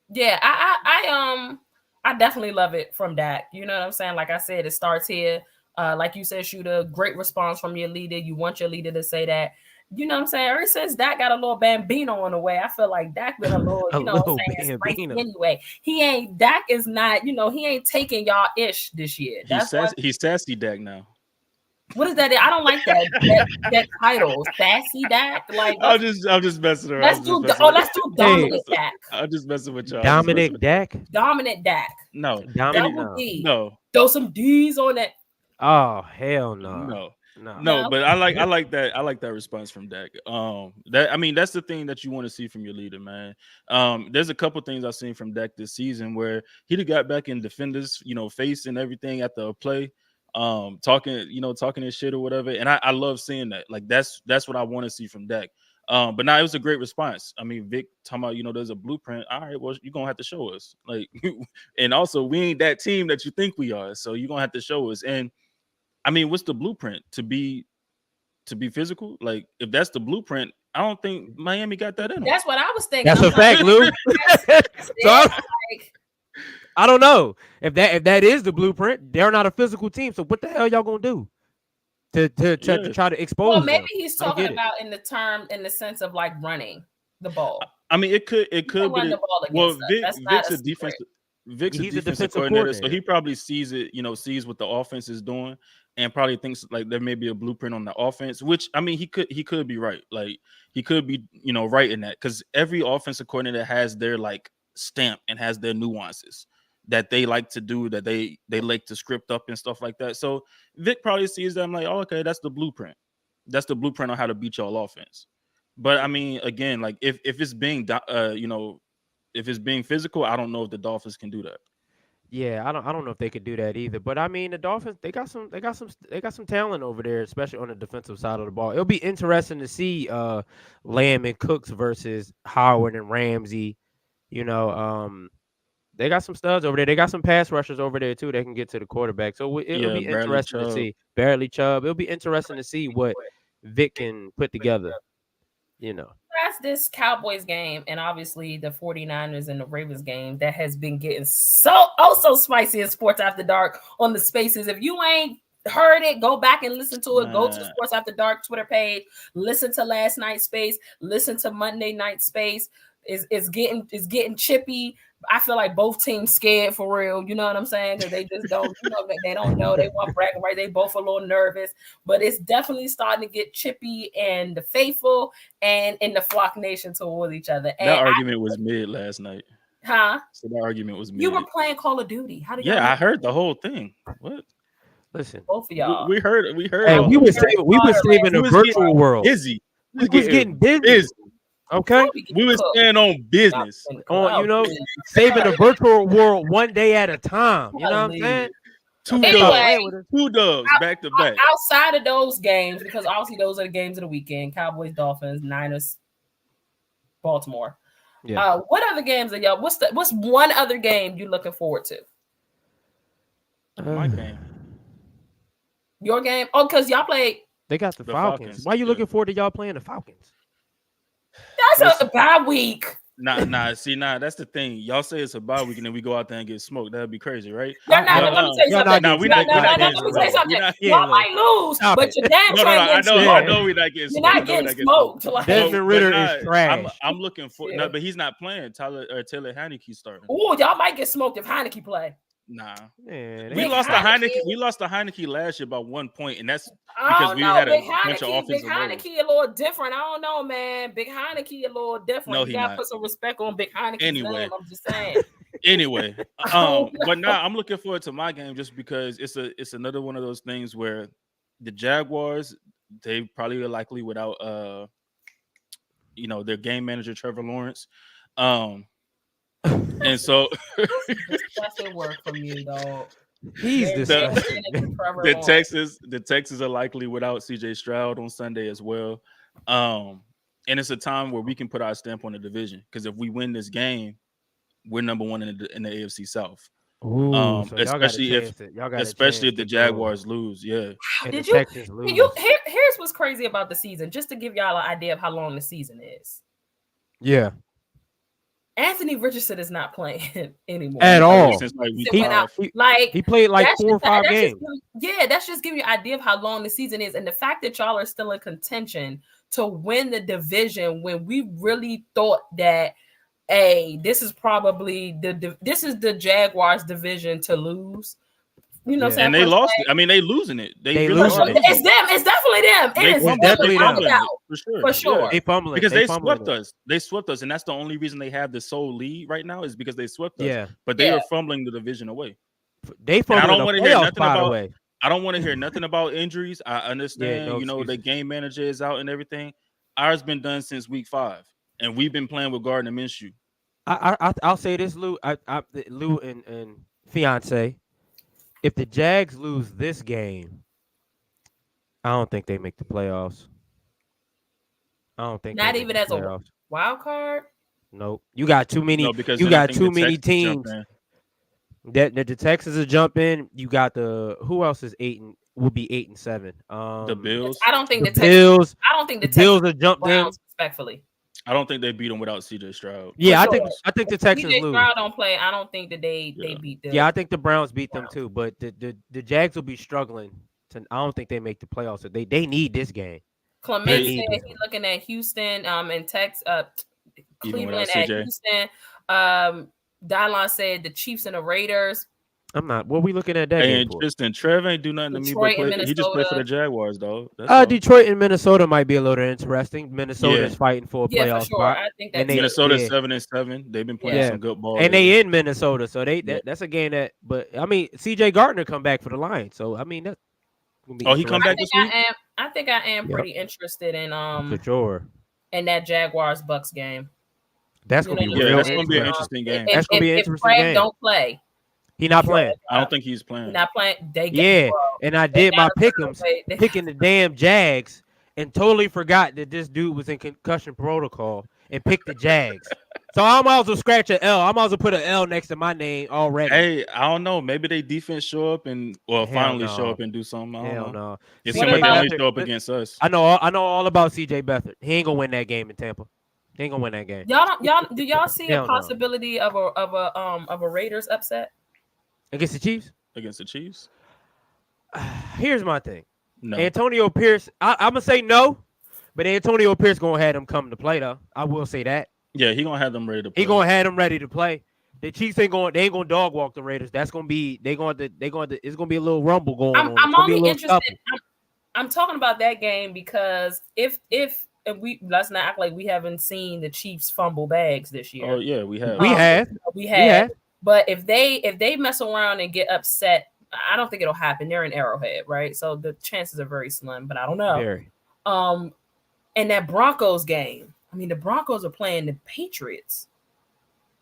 Yeah, I definitely love it from Dak. You know what I'm saying? Like I said, it starts here. Like you said, Shooter, great response from your leader. You want your leader to say that. You know what I'm saying? Ever since Dak got a little bambino on the way, I feel like Dak been a little, you know what I'm saying, spicy anyway. Dak is not, he ain't taking y'all ish this year.
He's sassy Dak now.
What is that? I don't like that title, sassy Dak. Like
I'm just messing around.
Let's do dominant Dak.
I'm just messing with y'all.
Dominant Dak.
Dominant Dak.
No,
no. Throw some D's on that.
Oh hell no.
No, but I like that response from Dak. That's the thing that you want to see from your leader, man. There's a couple things I've seen from Dak this season where he got back in defenders, face and everything at the play. Talking his shit or whatever, and I love seeing that. Like that's what I want to see from Dak. But now it was a great response. I mean, Vic talking about there's a blueprint. All right, well you're gonna have to show us. Like, and also we ain't that team that you think we are. So you're gonna have to show us. And I mean, what's the blueprint to be physical? Like, if that's the blueprint, I don't think Miami got that in them.
That's what I was thinking.
That's a fact, Lou. I don't know if that is the blueprint. They're not a physical team, so what the hell y'all gonna do to try to expose?
Well, maybe he's talking about in the sense of like running the ball.
I mean, it could be. Well, Vic's a defensive coordinator, so he probably sees it. Sees what the offense is doing, and probably thinks like there may be a blueprint on the offense. Which I mean, he could be right. Like he could be right in that, because every offensive coordinator has their like stamp and has their nuances that they like to do, that they like to script up and stuff like that. So Vic probably sees them like, oh, okay, that's the blueprint. That's the blueprint on how to beat y'all offense. But I mean, again, like if it's being if it's being physical, I don't know if the Dolphins can do that.
Yeah, I don't know if they could do that either. But I mean, the Dolphins, they got some talent over there, especially on the defensive side of the ball. It'll be interesting to see Lamb and Cooks versus Howard and Ramsey. They got some studs over there. They got some pass rushers over there too. They can get to the quarterback. So it'll be interesting to see. Barely Chubb. It'll be interesting to see what Vic can put together.
That's this Cowboys game, and obviously the 49ers and the Ravens game that has been getting so spicy in Sports After Dark on the Spaces. If you ain't heard it, go back and listen to it. Go to the Sports After Dark Twitter page. Listen to last night's space. Listen to Monday night space. It's getting chippy. I feel like both teams scared for real. You know what I'm saying? Because they just don't, they don't know. They want bragging right. They both a little nervous, but it's definitely starting to get chippy in the faithful and in the Flock Nation towards each other. And
that argument was mid last night.
Huh?
So the argument was mid.
You were playing Call of Duty. How did
I heard the whole thing. What?
Listen,
both of y'all.
We heard.
Hey, we were saving the virtual world.
Busy.
We was getting busy. Okay,
we were staying on business.
Saving the virtual world one day at a time. You know what I'm saying?
Two dubs back to back.
Outside of those games, because obviously those are the games of the weekend: Cowboys, Dolphins, Niners, Baltimore. Yeah. What other games are y'all? What's one other game you looking forward to?
My game.
Your game? Oh, because y'all played.
They got the Falcons. Why are you looking forward to y'all playing the Falcons?
That's a bye week.
Nah, that's the thing. Y'all say it's a bye week and then we go out there and get smoked. That'd be crazy, right?
Let me tell you something.
Let me tell you
something. Y'all might lose, but you're damn sure getting smoked.
I know we're not getting smoked.
You're not getting smoked.
Desmond Ridder is trash.
I'm looking for no, but he's not playing. Taylor Heinicke starting.
Oh, y'all might get smoked if Heinicke play.
Nah,
man,
we lost to Heinicke. We lost to Heinicke last year by 1 point, and that's because we had a bunch of offensive.
Big Heinicke a little different. I don't know, man. Big Heinicke a little different.
No,
you gotta put some respect on Big Heinicke's name. I'm just saying.
Anyway, but now I'm looking forward to my game just because it's another one of those things where the Jaguars, they probably are likely without their game manager Trevor Lawrence. And so
disgusting work from you, though.
He's disgusting.
The Texans are likely without CJ Stroud on Sunday as well. And it's a time where we can put our stamp on the division because if we win this game, we're number one in the AFC South.
Ooh, so
especially if the Jaguars lose. Yeah.
Did you? Here's what's crazy about the season, just to give y'all an idea of how long the season is.
Yeah.
Anthony Richardson is not playing anymore
at all.
He
played like 4 or 5 games.
That's just giving you an idea of how long the season is, and the fact that y'all are still in contention to win the division when we really thought that, this is probably this is the Jaguars' division to lose. You know what I'm saying?
And they lost it. I mean, they losing it. They
losing it. It's them. It's definitely them. It is
definitely them.
For sure.
Yeah. They fumbling.
Because they swept us. They swept us. And that's the only reason they have the sole lead right now is because they swept us.
Yeah.
But they are fumbling the division away.
They fumbling
I don't want to hear nothing about
way.
I don't want to hear nothing about injuries. I understand, the game manager is out and everything. Ours been done since week 5. And we've been playing with Gardner Minshew.
I'll say this, Lou. Lou and fiance. If the Jags lose this game, I don't think they make the playoffs. I don't think
not even as a wild card.
Nope. You got too many. You got too many teams. That the Texans will jump in. You got who else is 8 and will be 8 and 7?
The Bills.
I don't think
the Bills.
I don't think the
Bills will jump in.
Respectfully.
I don't think they beat them without CJ Stroud.
Yeah, I think the Texans lose.
Stroud don't play. I don't think that they beat them.
Yeah, I think the Browns beat them too, but the Jags will be struggling. I don't think they make the playoffs. So they need this game.
Clement said he's looking at Houston and Cleveland at Houston. Dylon said the Chiefs and the Raiders.
I'm not. What are we looking at that game for?
Tristan, Trev ain't do nothing to me but play. He just played for the Jaguars, though.
Detroit and Minnesota might be a little interesting. Minnesota's fighting for a playoff spot.
I think that's
Minnesota's 7-7. They've been playing some good ball.
And they in Minnesota, so that's a game that. But I mean, CJ Gardner come back for the Lions, so I mean that.
He come back this week.
I think I am pretty interested in
for sure
in that Jaguars Bucks game.
That's gonna be
that's gonna be an interesting game.
That's gonna be an interesting game.
Don't play.
He not playing.
I don't think he's playing.
Not playing.
And I did my pick'ems, picking the damn Jags, and totally forgot that this dude was in concussion protocol and picked the Jags. So I might as well scratch an L. I might as well put an L next to my name already.
Hey, I don't know. Maybe they defense show up and finally show up and do something. I don't know. It's somebody that only show up against us.
I know all about CJ Beathard. He ain't gonna win that game in Tampa. He ain't gonna win that game.
Do y'all see a possibility of a Raiders upset?
Against the Chiefs?
Against the Chiefs?
Here's my thing.
No.
Antonio Pierce, I'm going to say no, but Antonio Pierce going to have them come to play, though. I will say that.
Yeah, he going to have them ready to play.
He going to have them ready to play. The Chiefs ain't going to dog walk the Raiders. That's going to be, it's going to be a little rumble going on.
I'm only interested. I'm talking about that game because if let's not act like we haven't seen the Chiefs fumble bags this year.
Oh, yeah, we have.
We have. But if they mess around and get upset, I don't think it'll happen. They're in Arrowhead, right? So the chances are very slim, but I don't know.
Very.
And that Broncos game, I mean, the Broncos are playing the Patriots.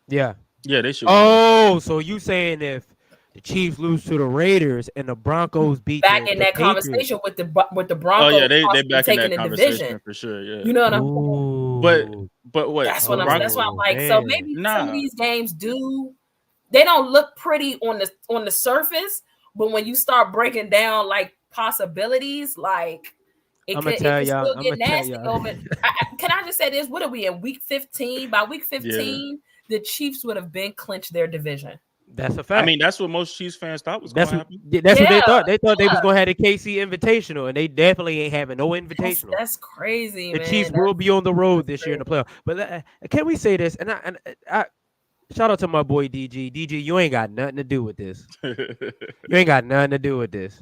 Yeah.
Yeah, they should.
Oh, so you saying if the Chiefs lose to the Raiders and the Broncos beat
back in that conversation with the Broncos?
Oh yeah, they back in that conversation for sure. Yeah,
you know what I'm
saying? But what?
That's why I'm like. Man. So maybe some of these games they don't look pretty on the surface, but when you start breaking down like possibilities, like It
I'm
could,
gonna tell
it could
y'all.
still
I'm
get
gonna tell
nasty
y'all.
over. Can I just say this? What are we in week 15? By week 15, the Chiefs would have been clinched their division.
That's a fact.
I mean, that's what most Chiefs fans thought was going to happen.
That's what they thought. They thought they was gonna have the KC Invitational, and they definitely ain't having no Invitational.
That's crazy,
the
man.
Chiefs will be on the road this year in the playoff. But can we say this? And I shout out to my boy DG. DG, you ain't got nothing to do with this. You ain't got nothing to do with this.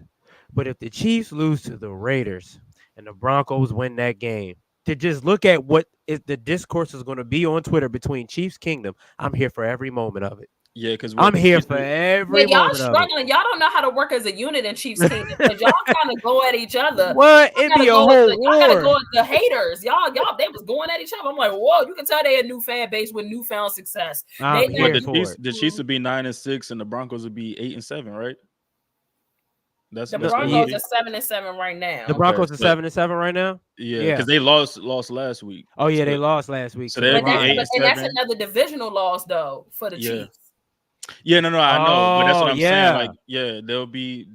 But if the Chiefs lose to the Raiders and the Broncos win that game, to just look at what the discourse is going to be on Twitter between Chiefs Kingdom, I'm here for every moment of it.
Yeah, because
I'm here for every
y'all
moment
struggling.
of it.
Y'all don't know how to work as a unit in Chiefs Kingdom because y'all kind of go at each other.
What? It'd be a whole war.
Y'all gotta go at the haters. Y'all, they was going at each other. I'm like, whoa, you can tell they a new fan base with newfound success.
The Chiefs would be 9-6 and the Broncos would be 8-7, right?
The Broncos are 7-7 right now.
The Broncos are 7-7 right now.
Yeah, because they lost last week.
Oh yeah, they lost last week.
So they'll be 8-7.
And that's another divisional loss though for the Chiefs.
Yeah, no, I know, but that's what I'm saying. Like, yeah, they'll be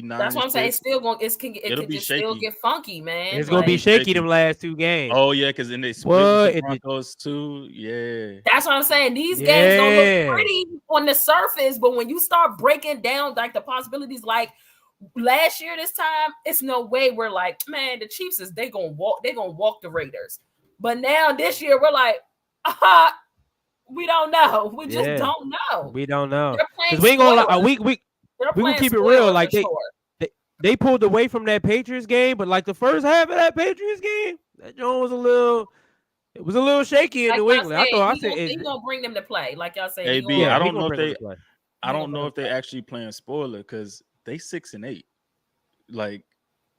9.
That's what I'm saying. It's still going. It can just still get funky, man.
It's gonna be shaky them last 2 games.
Oh yeah, because then they split the Broncos too. Yeah,
that's what I'm saying. These games don't look pretty on the surface, but when you start breaking down like the possibilities, like last year this time, it's no way we're like, man, the Chiefs they're gonna walk the Raiders. But now this year we're like, we don't know. We just don't know.
We don't know. Because we ain't gonna lie. We gonna keep it real. Like they pulled away from that Patriots game, but like the first half of that Patriots game, that joint was a little shaky in New England. I said
he's gonna bring them to play. Like y'all say,
I don't know if they actually playing spoiler because they 6-8. Like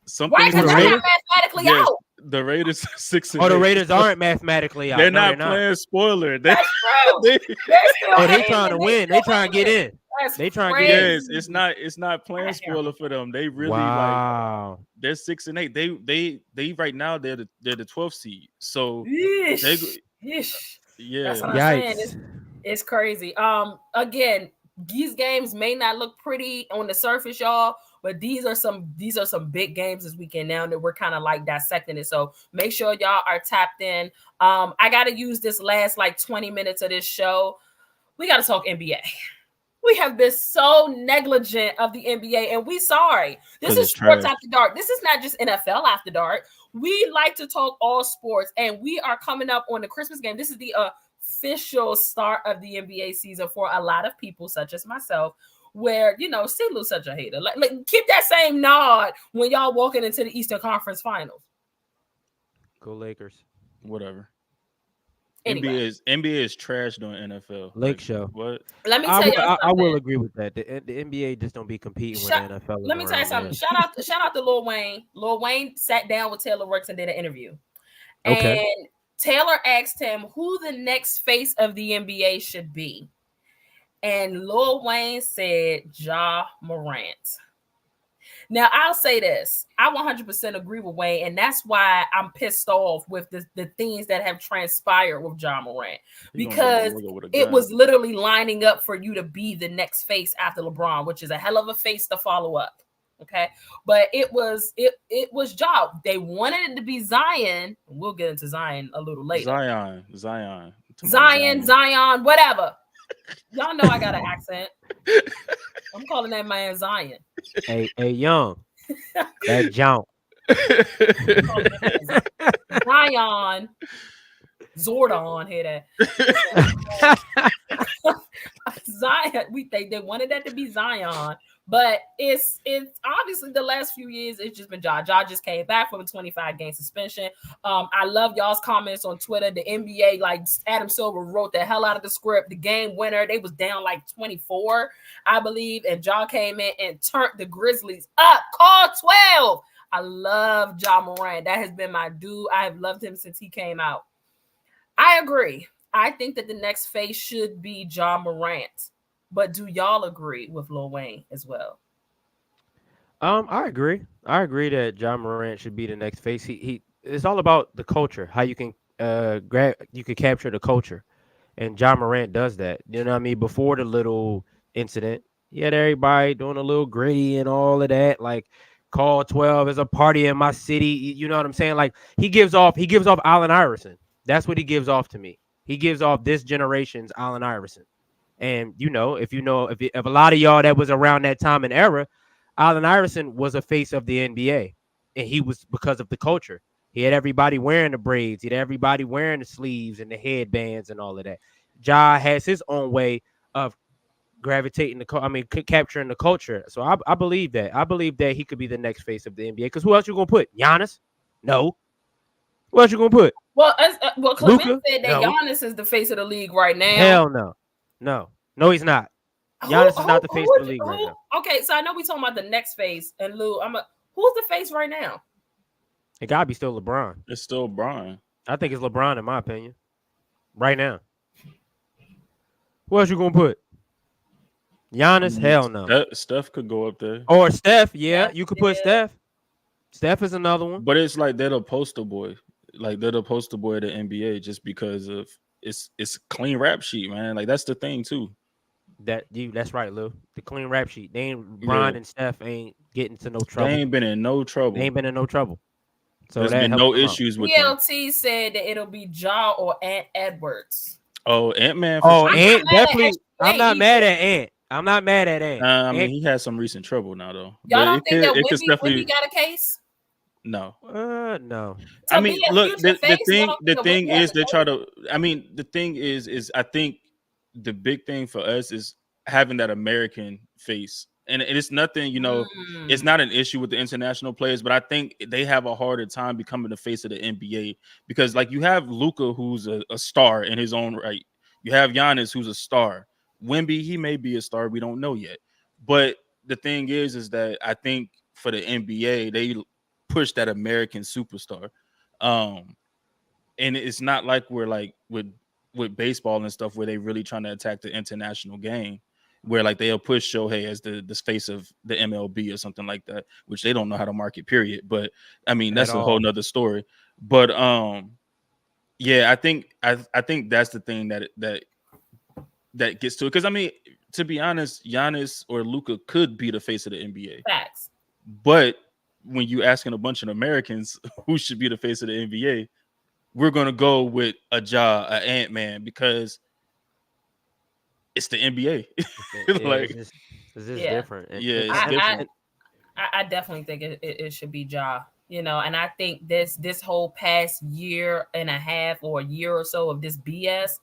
something.
Right, because they're not mathematically out.
The Raiders 6-8.
Oh, the Raiders aren't mathematically out.
They're not playing spoiler.
That's true.
They trying to win. They trying to get in. They trying to get in.
Yes, it's not playing spoiler for them. They really like they're 6-8. They right now they're the 12th seed. So
that's what I'm saying. It's crazy. Again, these games may not look pretty on the surface, y'all. But these are some big games this weekend now that we're kind of like dissecting it. So make sure y'all are tapped in. I got to use this last like 20 minutes of this show. We got to talk NBA. We have been so negligent of the NBA, and we sorry. This is Sports After Dark. This is not just NFL After Dark. We like to talk all sports, and we are coming up on the Christmas game. This is the official start of the NBA season for a lot of people, such as myself. Where, St. Louis such a hater. Like keep that same nod when y'all walking into the Eastern Conference Finals.
Go Lakers.
Whatever.
Anyway.
NBA is trash doing NFL.
Lake show.
What?
Let me tell you something.
I will agree with that. The NBA just don't be competing with the NFL.
Let me tell you something. Shout out to Lil Wayne. Lil Wayne sat down with Taylor Rooks and did an interview. And Taylor asked him who the next face of the NBA should be. And Lil Wayne said Ja Morant. Now, I'll say this. I 100% agree with Wayne, and that's why I'm pissed off with the things that have transpired with Ja Morant. Because it was literally lining up for you to be the next face after LeBron, which is a hell of a face to follow up. Okay? But it was Ja. They wanted it to be Zion. We'll get into Zion a little later. Zion, whatever. Y'all know I got an accent. I'm calling that man Zion.
Hey, Young. That jump.
Zion. Zordon, hear that. Zion. They wanted that to be Zion. But it's obviously the last few years, it's just been Ja. Ja just came back from a 25-game suspension. I love y'all's comments on Twitter. The NBA, like Adam Silver wrote the hell out of the script. The game winner, they was down like 24, I believe. And Ja came in and turned the Grizzlies up. Call 12. I love Ja Morant. That has been my dude. I have loved him since he came out. I agree. I think that the next face should be Ja Morant. But do y'all agree with Lil Wayne as well?
I agree. I agree that Ja Morant should be the next face. He it's all about the culture, how you can capture the culture. And Ja Morant does that. You know what I mean? Before the little incident, he had everybody doing a little gritty and all of that. Like Call 12 is a party in my city. You know what I'm saying? Like he gives off Allen Iverson. That's what he gives off to me. He gives off this generation's Allen Iverson. And if a lot of y'all that was around that time and era, Allen Iverson was a face of the NBA, and he was because of the culture. He had everybody wearing the braids. He had everybody wearing the sleeves and the headbands and all of that. Ja has his own way of gravitating capturing the culture. So I believe that. I believe that he could be the next face of the NBA. Because who else you gonna put? Giannis? No. Who else you gonna put?
Well, Clement
Luka?
said that
No.
Giannis is the face of the league right now.
Hell no. No, he's not. Giannis is not the face of the league right now.
Okay, so I know we talking about the next face, and Lou, who's the face right now?
It gotta be still LeBron.
It's still Brian.
I think it's LeBron in my opinion. Right now. Who else you gonna put? Giannis? Hell no.
Steph could go up there.
Or Steph, yeah. You could put Steph. Steph is another one.
But it's like they're the poster boy. Like they're the poster boy of the NBA just because of it's clean rap sheet, man. Like that's the thing too.
That's right, Lou. The clean rap sheet. They ain't Bron and Steph ain't getting to no trouble.
They ain't been in no trouble.
So
there's been no issues with them.
PLT said that it'll be Ja or Ant Edwards.
Oh, Ant-Man.
Ant definitely. I'm not mad at Ant. I'm not mad at Ant.
I mean, he had some recent trouble now, though.
Y'all don't think that Wemby got a case?
No.
No.
I mean, look, the thing is they try to. I mean, the thing is I think the big thing for us is having that American face. And it's nothing, it's not an issue with the international players, but I think they have a harder time becoming the face of the NBA because, like, you have Luka, who's a star in his own right. You have Giannis, who's a star. Wemby, he may be a star. We don't know yet. But the thing is that I think for the NBA, they push that American superstar. And it's not like we're like with baseball and stuff where they really trying to attack the international game. Where like they'll push Shohei as the face of the MLB or something like that, which they don't know how to market, period. But I mean, that's a whole nother story. But yeah, I think that's the thing that gets to it. Because I mean, to be honest, Giannis or Luka could be the face of the NBA.
Facts.
But when you asking a bunch of Americans who should be the face of the NBA, we're gonna go with a Ja, an Ant-Man, because it's the NBA. Like,
it's just different.
Yeah, it's different.
I definitely think it should be Ja. And I think this whole past year and a half or a year or so of this BS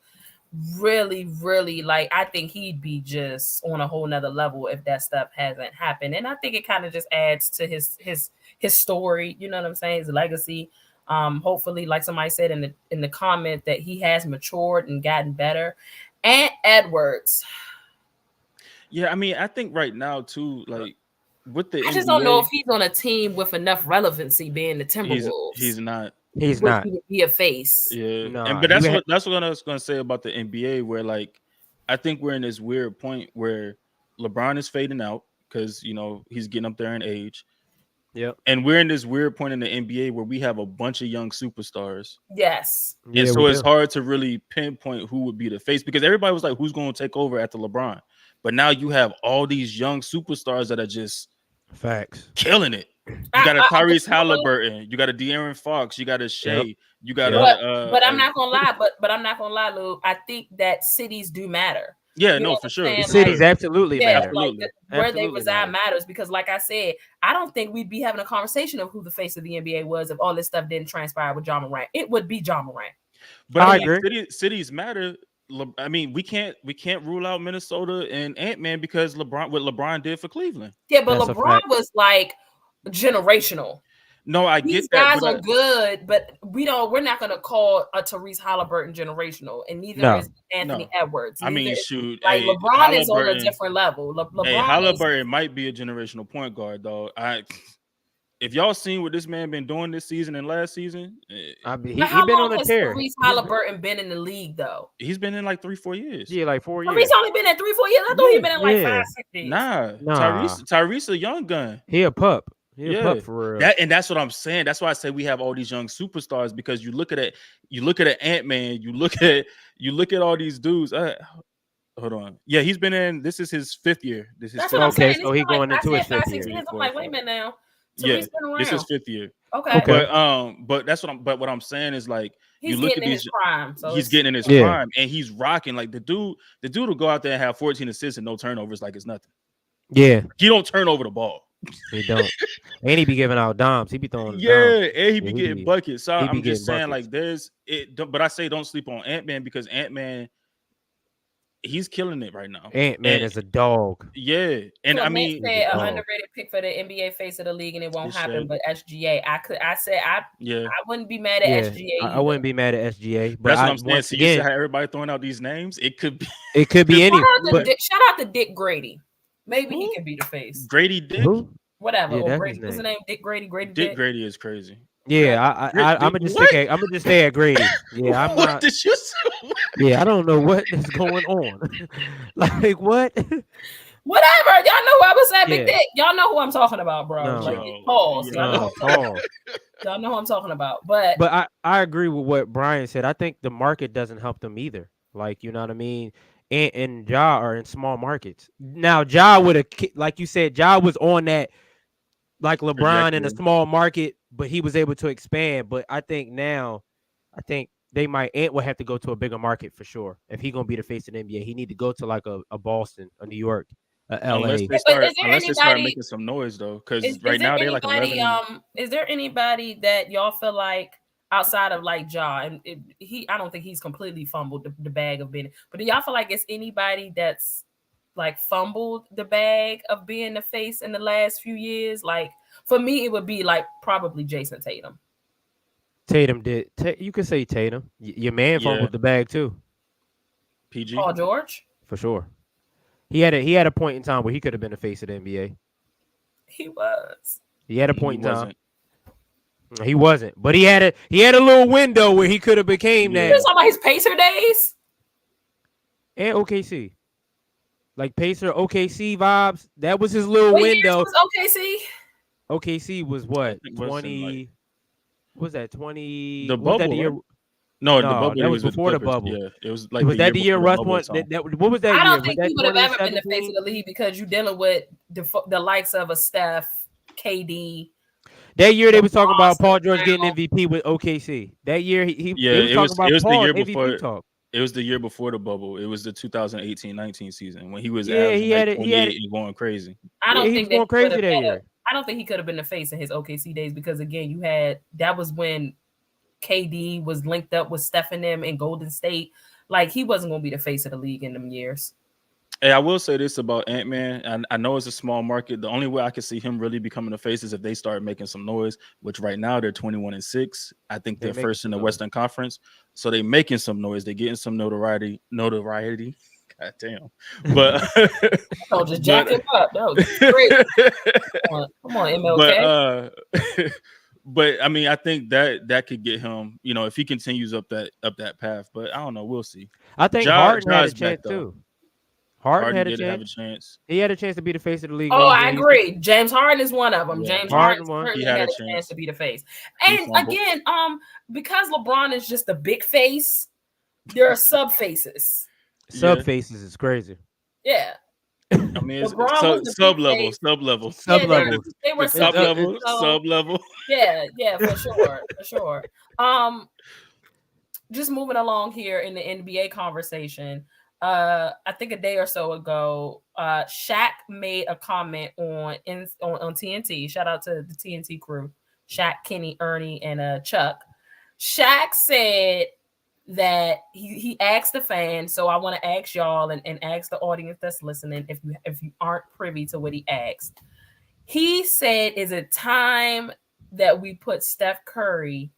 really, really, like, I think he'd be just on a whole nother level if that stuff hasn't happened. And I think it kind of just adds to his story, you know what I'm saying, his legacy. Hopefully, like somebody said in the comment, that he has matured and gotten better. Ant Edwards.
Yeah, I mean, I think right now too, like with the
I just don't know if he's on a team with enough relevancy being the Timberwolves.
He's not.
He's not.
He would be a face.
Yeah, but that's what I was going to say about the NBA, where like I think we're in this weird point where LeBron is fading out because he's getting up there in age.
Yeah,
and we're in this weird point in the NBA where we have a bunch of young superstars.
Yes,
and so it's hard to really pinpoint who would be the face because everybody was like, "Who's going to take over after LeBron?" But now you have all these young superstars that are just killing it. You got a Tyrese Halliburton, you got a De'Aaron Fox, you got a Shea, you got
But I'm not gonna lie. But I'm not gonna lie, Lou. I think that cities do matter.
Yeah, no, for sure.
The cities absolutely matter.
Like where they reside matters because, like I said, I don't think we'd be having a conversation of who the face of the NBA was if all this stuff didn't transpire with Ja Morant. It would be Ja Morant.
But I agree. Cities matter. I mean, we can't rule out Minnesota and Ant-Man because what LeBron did for Cleveland.
Yeah, but LeBron was like generational.
No, I get that.
These guys are good, but we're not going to call a Tyrese Halliburton generational, and neither is Anthony Edwards.
I mean, shoot,
like LeBron is on a different level.
Halliburton might be a generational point guard, though. If y'all seen what this man been doing this season and last season,
he been on a tear.
Tyrese Halliburton been in the league though?
He's been in like 3-4 years.
Yeah, like 4 years.
Tyrese only been in 3-4 years. I thought he'd been in like 5-6 years.
Nah. Tyrese a young gun.
He a pup. He a pup for real.
And that's what I'm saying. That's why I say we have all these young superstars because you look at Ant-Man, you look at all these dudes. Hold on. Yeah, he's been in. This is his 5th year.
That's what I'm saying.
So he's going into his 5th year.
I'm like, wait a minute now. Tariq's been around.
This is 5th year.
Okay.
But that's what I'm saying is like
he's
you look
getting
at
in
these.
His prime, so
he's getting in his prime, and he's rocking like the dude will go out there and have 14 assists and no turnovers like it's nothing.
Yeah,
he don't turn over the ball.
He don't, and he be giving out dimes. He be throwing.
And he be getting buckets. So I'm just saying
buckets.
like there's it, but I say don't sleep on Ant-Man because Ant-Man. He's killing it right now.
Ant-Man is a dog.
Yeah. And
so
I mean,
said a underrated pick for the NBA face of the league, and it won't happen. But SGA, I wouldn't be mad at SGA.
I wouldn't be mad at SGA. But
that's what I'm saying. So you see how everybody throwing out these names? It could be
any.
Shout out to Dick Grady. Maybe he can be the face.
Grady Dick?
Who?
Whatever. Or Grady. What's his name? Dick Grady.
Dick Grady is crazy.
Yeah, I'm gonna just stay at Grady. Yeah, I'm
what
not.
Did you say?
Yeah, I don't know what is going on. Like what?
Whatever. Y'all know who I was saying, Big Dick. Y'all know who I'm talking about, bro.
No.
Like pause. Y'all know who I'm talking about. But
I agree with what Brian said. I think the market doesn't help them either. Like, you know what I mean? And Ja are in small markets. Now, Ja would have, like you said, Ja was on that, like LeBron in a small market, but he was able to expand. But I think now, Ant will have to go to a bigger market for sure. If he's gonna be the face of the NBA, he need to go to like a Boston, a New York, a LA.
Unless they start making some noise though, because right now they're like 11.
Is there anybody that y'all feel like outside of like Ja, and I don't think he's completely fumbled the bag of being, but do y'all feel like it's anybody that's like fumbled the bag of being the face in the last few years? Like for me, it would be like probably Jason Tatum.
Tatum did. You could say Tatum. Your man fumbled the bag too.
PG.
Paul George.
For sure. He had a point in time where he could have been the face of the NBA.
He was.
He had a point in time. He wasn't, but he had a little window where he could have became that.
You talking about his Pacer days?
And OKC. Like Pacer, OKC vibes. That was his little window.
Was OKC?
OKC was what? 20. Was that 20?
The bubble.
The year?
No, the bubble.
That was before the bubble.
Yeah, it was like.
Was that the year Russ won? What was that year?
I don't think he would have ever been the face of the league because you're dealing with the likes of a Steph, KD.
That year they was talking about Paul George getting MVP with OKC. That year he was talking about Paul MVP talk.
It was the year before the bubble. It was the 2018-19 season when he was
he had it
and going crazy.
I don't think
going crazy that year.
I don't think he could have been the face in his OKC days because again, that was when KD was linked up with Steph and them in Golden State. Like he wasn't going to be the face of the league in them years.
Hey, I will say this about Ant-Man. I know it's a small market. The only way I can see him really becoming a face is if they start making some noise, which right now they're 21-6. I think they're first in the Western Conference. So they're making some noise. They're getting some notoriety. God damn. But
oh, just jack him up. That was great. Come on, MLK.
But I mean, I think that could get him, if he continues up that path. But I don't know. We'll see.
I think Harden had a chance too. Harden had a chance. He had a chance to be the face of the league.
Oh, I agree. James Harden is one of them.
Yeah.
James Harden had a chance to be the face. And again, because LeBron is just a big face, there are sub faces.
Sub faces is crazy.
Yeah.
I mean, it's sub level.
They were
sub level.
Yeah, for sure. Just moving along here in the NBA conversation. I think a day or so ago, Shaq made a comment on TNT. Shout out to the TNT crew, Shaq, Kenny, Ernie, and Chuck. Shaq said that he asked the fans, so I want to ask y'all and ask the audience that's listening if you aren't privy to what he asked. He said, "Is it time that we put Steph Curry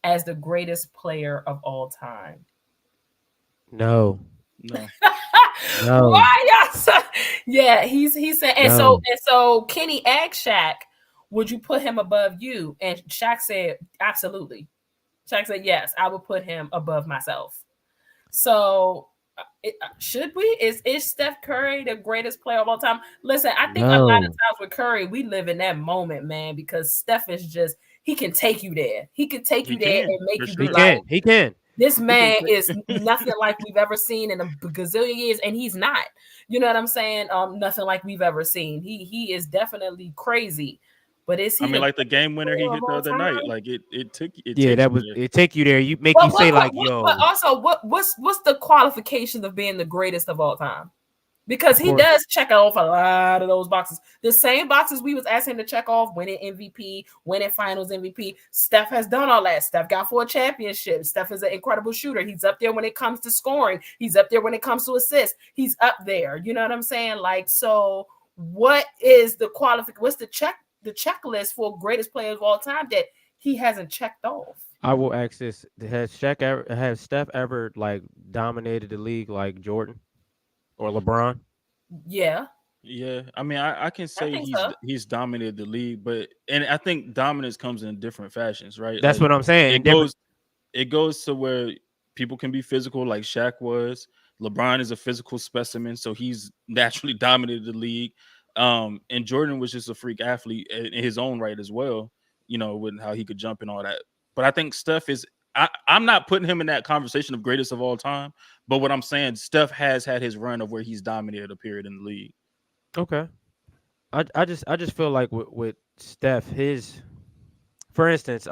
as the greatest player of all time?"
No.
Why y'all? Yeah, he said, and so Kenny asked Shaq, "Would you put him above you?" And Shaq said, "Absolutely." Shaq said, "Yes, I would put him above myself." So, should we? Is Steph Curry the greatest player of all time? Listen, I think a lot of times with Curry, we live in that moment, man, because Steph is just he can take you there. He can take you there and make you be like,
he can.
This man is nothing like we've ever seen in a gazillion years, and he's not. You know what I'm saying? Nothing like we've ever seen. He is definitely crazy. But it's
like the game winner he hit the other night. Like it took
it take you there. You make you say like, yo.
But also, what's the qualifications of being the greatest of all time? Because he does check off a lot of those boxes. The same boxes we was asking him to check off: winning MVP, winning Finals MVP. Steph has done all that. Steph got 4 championships. Steph is an incredible shooter. He's up there when it comes to scoring. He's up there when it comes to assists. He's up there. You know what I'm saying? Like, so what is the what's the checklist for greatest players of all time that he hasn't checked off?
I will ask this: has Steph ever like dominated the league like Jordan or LeBron?
Yeah.
I mean, I can say he's dominated the league, but I think dominance comes in different fashions, right?
That's what I'm saying.
It goes to where people can be physical, like Shaq was. LeBron is a physical specimen, so he's naturally dominated the league. And Jordan was just a freak athlete in his own right as well, with how he could jump and all that. But I think Steph is. I'm not putting him in that conversation of greatest of all time, but what I'm saying, Steph has had his run of where he's dominated a period in the league.
Okay, I just feel like with Steph, for instance,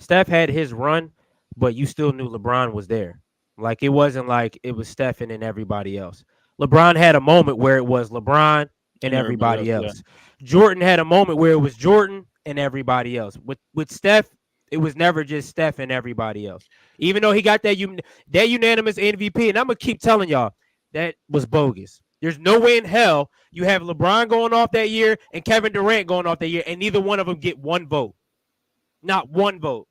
Steph had his run, but you still knew LeBron was there. Like it wasn't like it was Steph and then everybody else. LeBron had a moment where it was LeBron and everybody else. Yeah. Jordan had a moment where it was Jordan and everybody else. With Steph, it was never just Steph and everybody else. Even though he got that unanimous MVP, and I'm going to keep telling y'all, that was bogus. There's no way in hell you have LeBron going off that year and Kevin Durant going off that year, and neither one of them get one vote. Not one vote.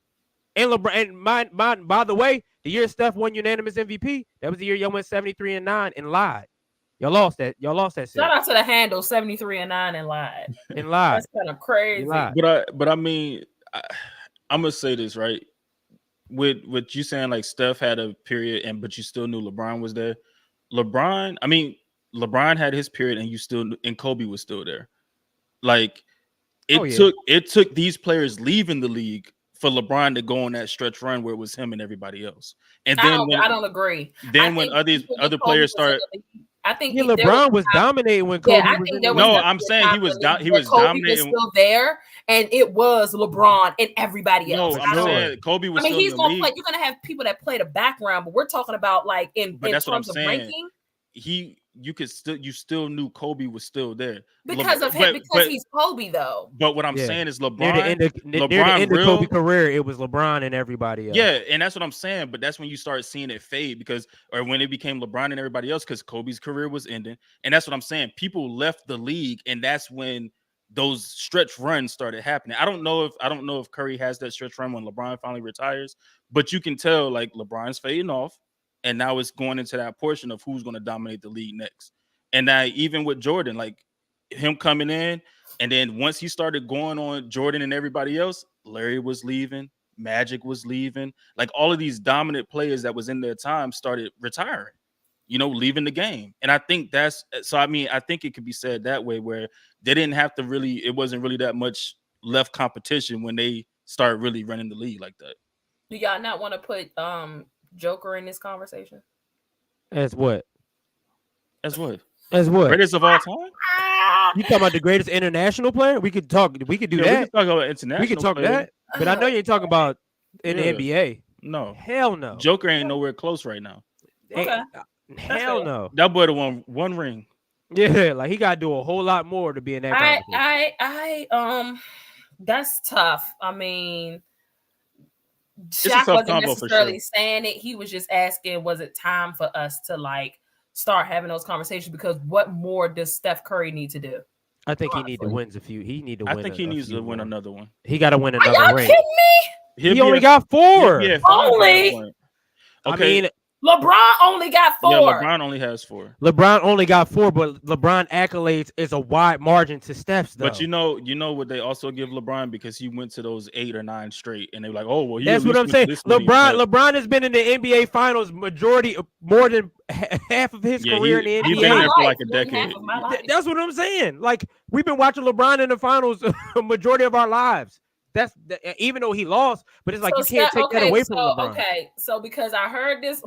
And LeBron, and by the way, the year Steph won unanimous MVP, that was the year y'all went 73-9 and lied. Y'all lost that.
Shout out to the handle 73-9 and lied. That's kind of crazy.
But I mean, I'm gonna say this, right? With you saying like Steph had a period, but you still knew LeBron was there. LeBron had his period, and Kobe was still there. Like it took these players leaving the league for LeBron to go on that stretch run where it was him and everybody else. And then
I don't agree.
Then when other players started.
I think
LeBron was dominating when Kobe was in the league.
No, I'm saying he was dominating.
Was still there, and it was LeBron and everybody else.
No, I'm saying Kobe was.
He's gonna play. You're gonna have people that play the background, but we're talking about like in terms of ranking.
You still knew Kobe was still there
because of him, because he's Kobe though.
But what I'm saying is LeBron.
Near the end of Kobe's career, it was LeBron and everybody else.
Yeah, and that's what I'm saying. But that's when you start seeing it fade when it became LeBron and everybody else, because Kobe's career was ending. And that's what I'm saying. People left the league, and that's when those stretch runs started happening. I don't know if Curry has that stretch run when LeBron finally retires, but you can tell like LeBron's fading off. And now it's going into that portion of who's going to dominate the league next. And now even with Jordan, like him coming in, and then once he started going on Jordan and everybody else, Larry was leaving, Magic was leaving. Like all of these dominant players that was in their time started retiring, leaving the game. And I think I think it could be said that way, where they didn't have to it wasn't really that much left competition when they started really running the league like that.
Do y'all not want to put Joker in this conversation?
As what?
Greatest of all time?
You talking about the greatest international player? We could do that.
We can talk about international.
We can talk that. But I know you ain't talking about in the NBA.
No.
Hell no.
Joker ain't nowhere close right now.
Okay.
Hell no.
That boy won one ring.
Yeah, like he gotta do a whole lot more to be in that
conversation. That's tough. I mean, Shaq wasn't necessarily saying it. He was just asking, was it time for us to like start having those conversations? Because what more does Steph Curry need to do?
I think he needs to win a few. He needs
to win another one.
He got to win another
ring. Are you kidding me?
He only got 4.
Only.
Okay.
I mean, LeBron only got 4.
Yeah, LeBron only has 4.
LeBron only got 4, but LeBron accolades is a wide margin to Steph's, though.
But you know what they also give LeBron, because he went to those 8 or 9 straight, and they were like, oh well.
That's what I'm saying. LeBron has been in the NBA Finals more than half of his career in the NBA.
He's been there for like a decade.
That's what I'm saying. Like we've been watching LeBron in the finals a majority of our lives. That's even though he lost, but it's like you can't take that away from LeBron.
Okay, so because I heard this,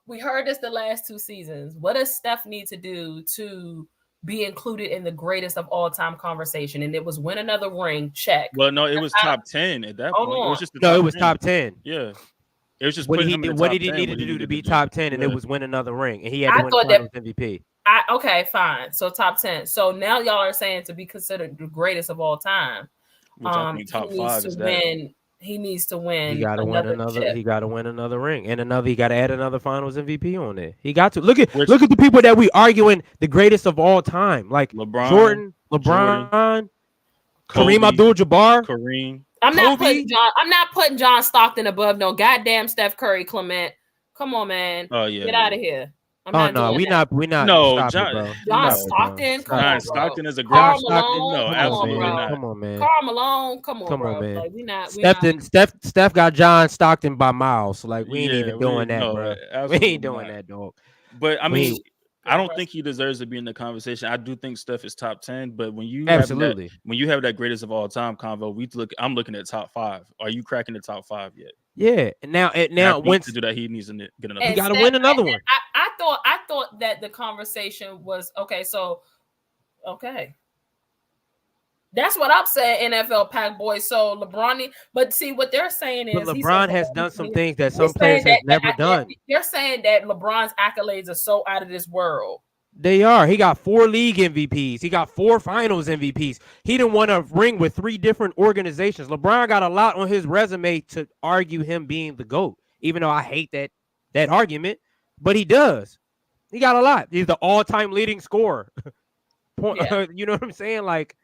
we heard this the last 2 seasons. What does Steph need to do to be included in the greatest of all time conversation, and it was win another ring. Check.
Well, no, it was top 10 at that point. It was just the
no,
top
it was
10.
top 10.
Yeah, it was just
what
putting
he
him in
did.
the
What
top
he
10,
needed to do to be top 10, and it was win another ring, and he had to win Finals MVP.
Okay, fine. So top 10. So now y'all are saying to be considered the greatest of all time.
Which I think top 5 is that.
He needs to win.
He got to win another.
Chip.
He got to win another ring, and another. He got to add another Finals MVP on there. He got to look at the people that we arguing the greatest of all time, like
LeBron,
Kareem Abdul-Jabbar,
Kareem.
I'm not putting John Stockton above no goddamn Steph Curry, Clement. Come on, man.
Oh yeah,
get out of here.
We not.
No,
John Stockton.
John Stockton is a great.
Carl Malone.
No, absolutely not.
Come on, man.
Carl Malone. Come on, man. Like,
Steph got John Stockton by miles. Like we ain't even doing that, bro. We ain't doing that, dog.
But I mean, I don't think he deserves to be in the conversation. I do think Steph is top 10, but when you have that greatest of all time convo, I'm looking at top 5. Are you cracking the top 5 yet?
Yeah, now
to do that, he needs to get another.
He got to win another one.
I thought that the conversation was okay. So, okay, that's what I'm saying. NFL Pack Boys. So LeBron, but see what they're saying is
LeBron has done some things that some players have never done.
They're saying that LeBron's accolades are so out of this world.
They are. He got 4 league MVPs. He got 4 finals MVPs. He didn't want to ring with 3 different organizations. LeBron got a lot on his resume to argue him being the GOAT, even though I hate that argument, but he does. He got a lot. He's the all-time leading scorer. You know what I'm saying? Like,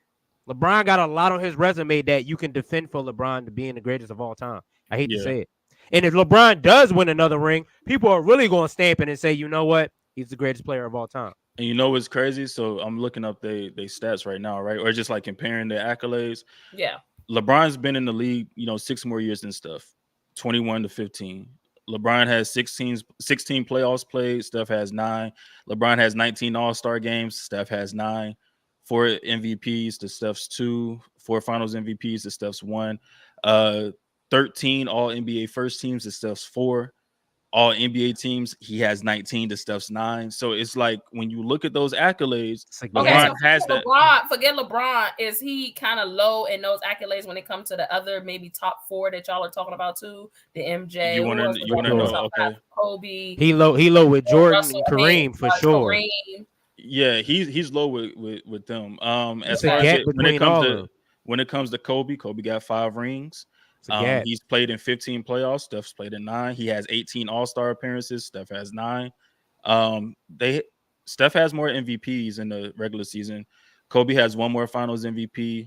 LeBron got a lot on his resume that you can defend for LeBron to being the greatest of all time. I hate to say it. And if LeBron does win another ring, people are really going to stamp it and say, you know what? He's the greatest player of all time.
And you know what's crazy? So I'm looking up they stats right now, right? Or just like comparing their accolades.
Yeah.
LeBron's been in the league, 6 more years than Steph, 21 to 15. LeBron has 16 playoffs played. Steph has 9. LeBron has 19 All-Star games. Steph has 9. 4 MVPs to Steph's 2. 4 Finals MVPs to Steph's 1. 13 All-NBA first teams to Steph's 4. All NBA teams, he has 19 to Steph's 9. So it's like when you look at those accolades, LeBron has that.
Forget LeBron. Is he kind of low in those accolades when it comes to the other maybe top 4 that y'all are talking about too? The MJ.
You want to know? Okay.
Kobe.
He low with Jordan and Kareem for sure.
Kareem. Yeah, he's low with them. As
far as
when it comes to Kobe got 5 rings. He's played in 15 playoffs. Steph's played in 9. He has 18 All-Star appearances. Steph has 9. Steph has more MVPs in the regular season. Kobe has 1 more Finals MVP.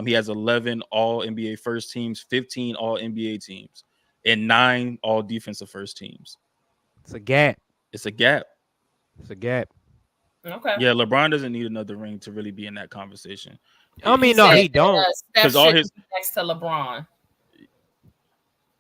He has 11 All-NBA first teams, 15 All-NBA teams, and 9 All-Defensive first teams.
It's a gap.
Okay.
Yeah, LeBron doesn't need another ring to really be in that conversation.
I mean, no, he don't.
Because all his next to LeBron.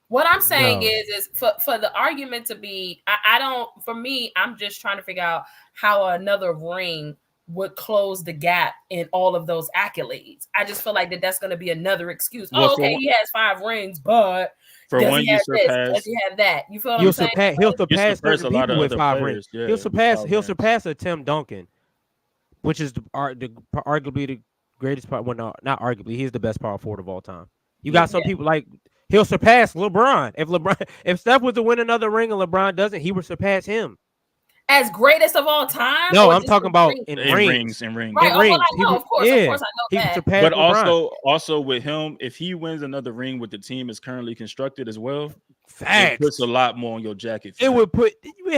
What I'm saying is for the argument to be, I'm just trying to figure out how another ring would close the gap in all of those accolades. I just feel like that's going to be another excuse. He has 5 rings, but
for
does
one
he have this? Does he have that? You feel what I'm saying?
He'll surpass
a lot of
with 5 rings.
Yeah,
he'll surpass a Tim Duncan, which is arguably the greatest part. Well, no, not arguably. He's the best power forward of all time. You got some people like. He'll surpass LeBron. If Steph was to win another ring and LeBron doesn't, he would surpass him.
As greatest of all time?
No, I'm talking about in rings.
Right. Of course I know that.
But also with him, if he wins another ring with the team is currently constructed as well, it puts a lot more on your jacket.
It would put with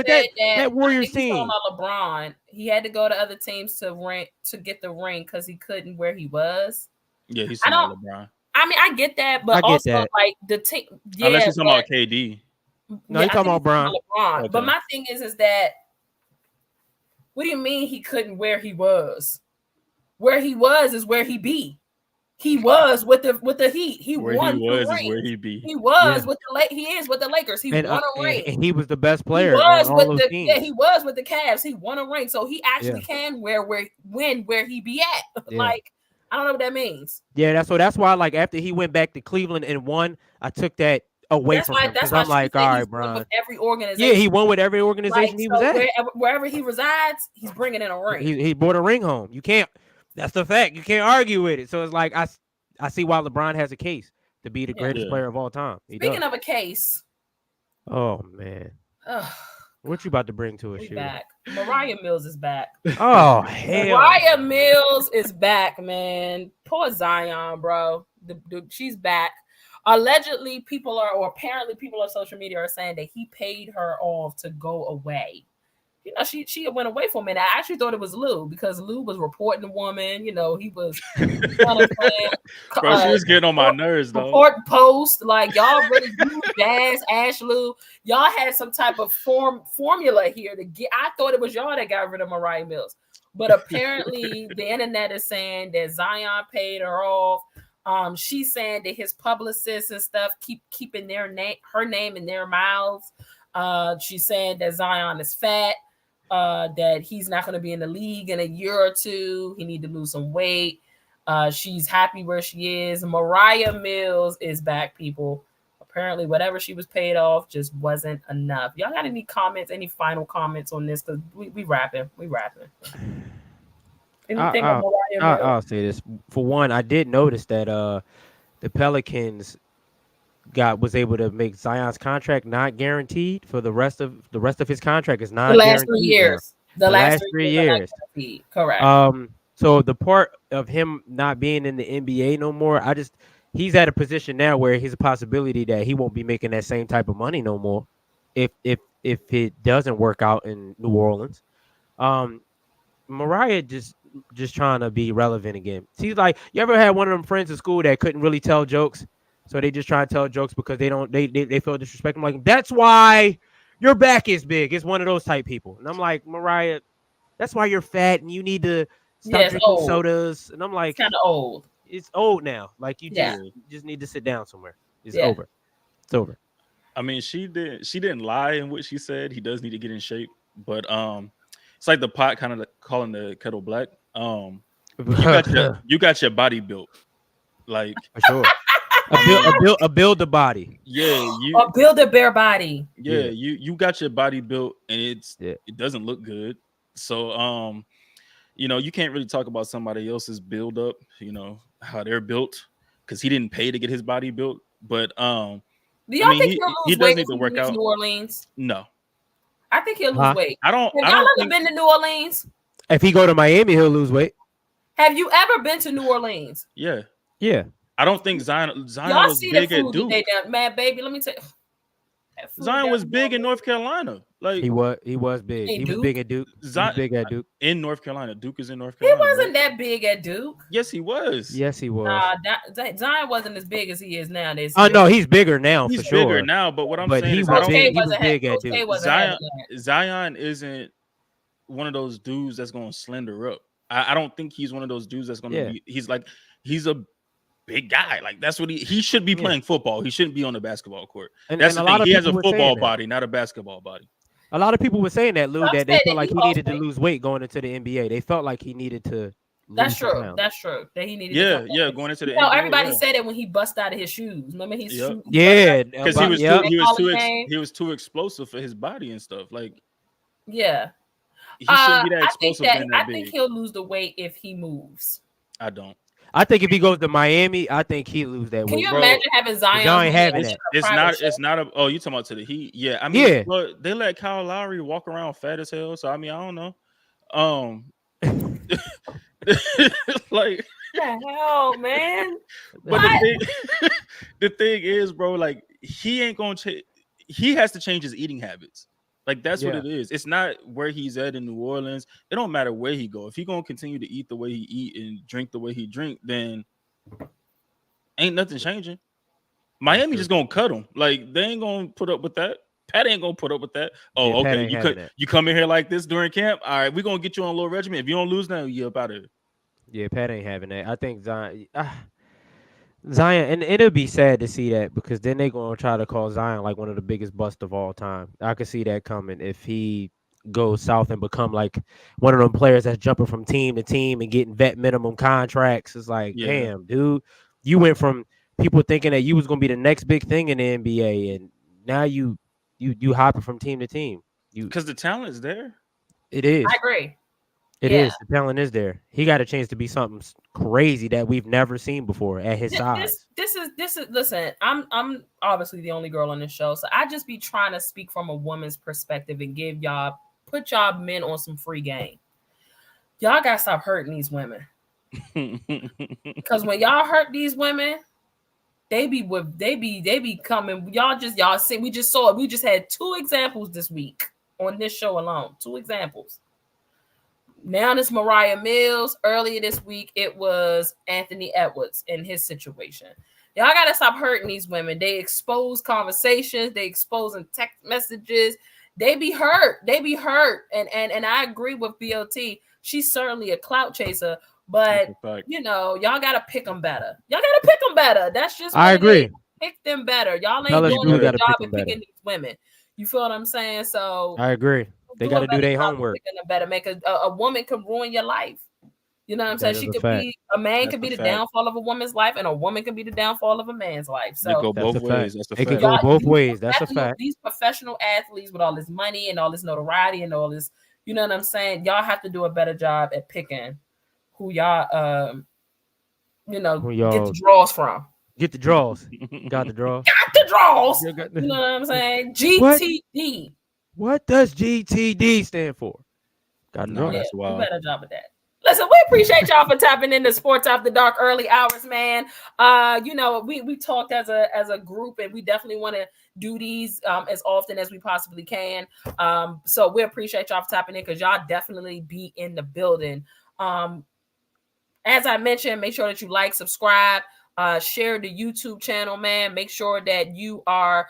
that Warriors team.
Talking about LeBron, he had to go to other teams to get the ring because he couldn't where he was.
Yeah, he's talking about LeBron.
I mean, I get that, but also like the team. Yeah,
unless you're talking about KD.
No, you're talking about LeBron.
Okay. But my thing is that what do you mean he couldn't where he was? Where he was is where he be. He was with the Heat. He won the ring.
Is where he be.
He was with the He is with the Lakers. He won a ring.
And he was the best player. He was
he was with the Cavs. He won a ring, so he actually can win where he be at.
Yeah.
Like. I don't know what that means.
Yeah, that's why like after he went back to Cleveland and won, I took that away from him. Because I'm like, all right, Bron.
With every organization.
Yeah, he won with every organization he was at.
Wherever he resides, he's bringing in a ring.
He brought a ring home. You can't. That's the fact. You can't argue with it. So it's like I see why LeBron has a case to be the greatest player of all time.
Speaking of a case.
Oh man. What you about to bring to us?
Back. Moriah Mills is back.
Oh hell.
Moriah Mills is back, man. Poor Zion, bro. She's back. Allegedly, apparently people on social media are saying that he paid her off to go away. You know, she went away for a minute. I actually thought it was Lou because Lou was reporting the woman. You know, he was
bro, she was getting on my nerves though.
Report post, like y'all really Jazz, Ash Lou. Y'all had some type of formula here to get. I thought it was y'all that got rid of Moriah Mills. But apparently the internet is saying that Zion paid her off. She's saying that his publicists and stuff keeping her name in their mouths. She's saying that Zion is fat. That he's not going to be in the league in a year or two. He need to lose some weight. She's happy where she is. Moriah Mills is back, people. Apparently, whatever she was paid off just wasn't enough. Y'all got any comments? Any final comments on this? Because we rapping. Anything on Moriah Mills?
I'll say this. For one, I did notice that the Pelicans was able to make Zion's contract not guaranteed for the rest of his contract is not
the last
guaranteed
3 years. The last 3 years.
Correct. So the part of him not being in the NBA no more, he's at a position now where he's a possibility that he won't be making that same type of money no more if it doesn't work out in New Orleans. Moriah just trying to be relevant again. She's like, you ever had one of them friends in school that couldn't really tell jokes? So they just try to tell jokes because they feel disrespect. I'm like, that's why your back is big. It's one of those type people. And I'm like, Moriah, that's why you're fat and you need to stop drinking sodas. And I'm like,
it's kind of old.
It's old now. Like you just need to sit down somewhere. It's over. It's over.
I mean, she didn't lie in what she said. He does need to get in shape, but it's like the pot kind of calling the kettle black. You got your body built, like
for sure. A build a body.
Yeah,
build a bare body.
Yeah, you got your body built, and it doesn't look good. So you can't really talk about somebody else's build up. How they're built because he didn't pay to get his body built. But
do y'all think
he does need to work out.
New Orleans?
No,
I think he'll lose weight.
I don't.
Have y'all ever been to New Orleans?
If he go to Miami, he'll lose weight.
Have you ever been to New Orleans?
Yeah.
I
don't think Zion
y'all
was
see
big
the food
at Duke.
They done, man, baby. Let me tell you.
Zion was big in North Carolina. Like
he was big. He was big at Duke.
Zion,
big at Duke.
In North Carolina. Duke is in North Carolina.
He wasn't that big at Duke.
Yes, he was.
Yes, he was.
Zion wasn't as big as he is now.
Oh no, he's bigger now.
He's
for sure.
bigger now. But what I'm saying
he
is,
was big. He was big at Duke.
Zion isn't one of those dudes that's going to slender up. I don't think he's one of those dudes that's going to be. He's a big guy. Like that's what he should be playing football. He shouldn't be on the basketball court. That's the thing. He has a football body, not a basketball body.
A lot of people were saying that, Lou, that they felt like he needed to lose weight going into the NBA. They felt like he needed to.
That's true. That's true. That he needed.
Going into the NBA.
Everybody said it when he bust out of his shoes. Remember his shoes?
Because he was too explosive for his body and stuff. Like
he shouldn't be that explosive. I think he'll lose the weight if he moves.
I don't.
I think if he goes to Miami, I think he'll lose that weight.
Can you imagine having Zion?
It's not a. Oh, you talking about to the Heat? Yeah, I mean, but they let Kyle Lowry walk around fat as hell. So I mean, I don't know. Like
the hell, man.
But the thing is, bro, like he ain't gonna change. He has to change his eating habits. Like that's what it is. It's not where he's at in New Orleans. It don't matter where he go. If he gonna continue to eat the way he eat and drink the way he drink, then ain't nothing changing. Miami just gonna cut him. Like they ain't gonna put up with that. Pat ain't gonna put up with that. Oh, okay. You come in here like this during camp. All right, we're gonna get you on a little regimen. If you don't lose now, you up out of here.
Yeah, Pat ain't having that. I think Zion, and it'll be sad to see that because then they're going to try to call Zion like one of the biggest busts of all time. I could see that coming if he goes south and become like one of them players that's jumping from team to team and getting vet minimum contracts. It's like, damn, dude, you went from people thinking that you was gonna be the next big thing in the NBA, and now you hopping from team to team.
Because the talent is there.
It is.
I agree.
It is. The talent is there. He got a chance to be something crazy that we've never seen before at his size.
This is. Listen, I'm obviously the only girl on this show, so I just be trying to speak from a woman's perspective and put y'all men on some free game. Y'all gotta stop hurting these women. Because when y'all hurt these women, they be coming. Y'all see. We just saw it. We just had 2 examples this week on this show alone. 2 examples. Now it's Moriah Mills. Earlier this week, it was Anthony Edwards in his situation. Y'all gotta stop hurting these women. They expose conversations. They exposing text messages. They be hurt. And I agree with BLT. She's certainly a clout chaser, but y'all gotta pick them better. That's just
I agree.
Pick them better. Y'all ain't doing a good job at picking these women. You feel what I'm saying? So
I agree. They got to do their homework.
Better make a woman can ruin your life. You know what I'm saying? She could be a man can be the downfall of a woman's life, and a woman can be the downfall of a man's life. So
it go both ways. That's a fact.
It can go both ways. That's a fact.
These professional athletes with all this money and all this notoriety and all this, you know what I'm saying? Y'all have to do a better job at picking who y'all get the draws from.
Get the draws. Got the draws.
Got the draws. You know what I'm saying? GTD.
What does GTD stand for? Got the draws.
That's wild. Better job at that. Listen, we appreciate y'all for tapping into Sports After Dark early hours, man. We talked as a group, and we definitely want to do these as often as we possibly can. So we appreciate y'all for tapping in because y'all definitely be in the building. As I mentioned, make sure that you like, subscribe, share the YouTube channel, man. Make sure that you are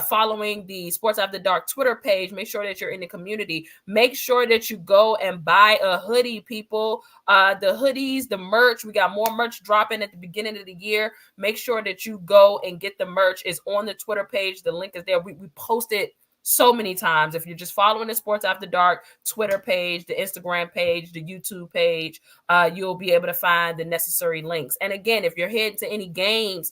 following the Sports After Dark Twitter page. Make sure that you're in the community. Make sure that you go and buy a hoodie, people. The hoodies, the merch. We got more merch dropping at the beginning of the year. Make sure that you go and get the merch. It's on the Twitter page. The link is there. We post it so many times. If you're just following the Sports After Dark Twitter page, the Instagram page, the YouTube page, you'll be able to find the necessary links. And again, if you're heading to any games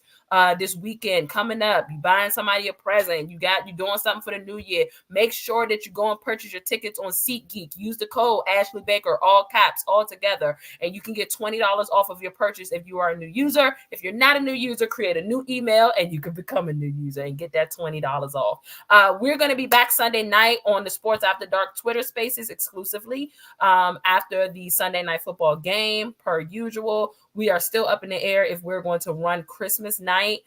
this weekend coming up, you buying somebody a present, you're doing something for the new year, make sure that you go and purchase your tickets on SeatGeek. Use the code Ashley Baker, all caps, all together, and you can get $20 off of your purchase if you are a new user. If you're not a new user, create a new email and you can become a new user and get that $20 off. We're going to be back Sunday night on the Sports After Dark Twitter Spaces exclusively after the Sunday Night Football game. Per usual, we are still up in the air if we're going to run Christmas night.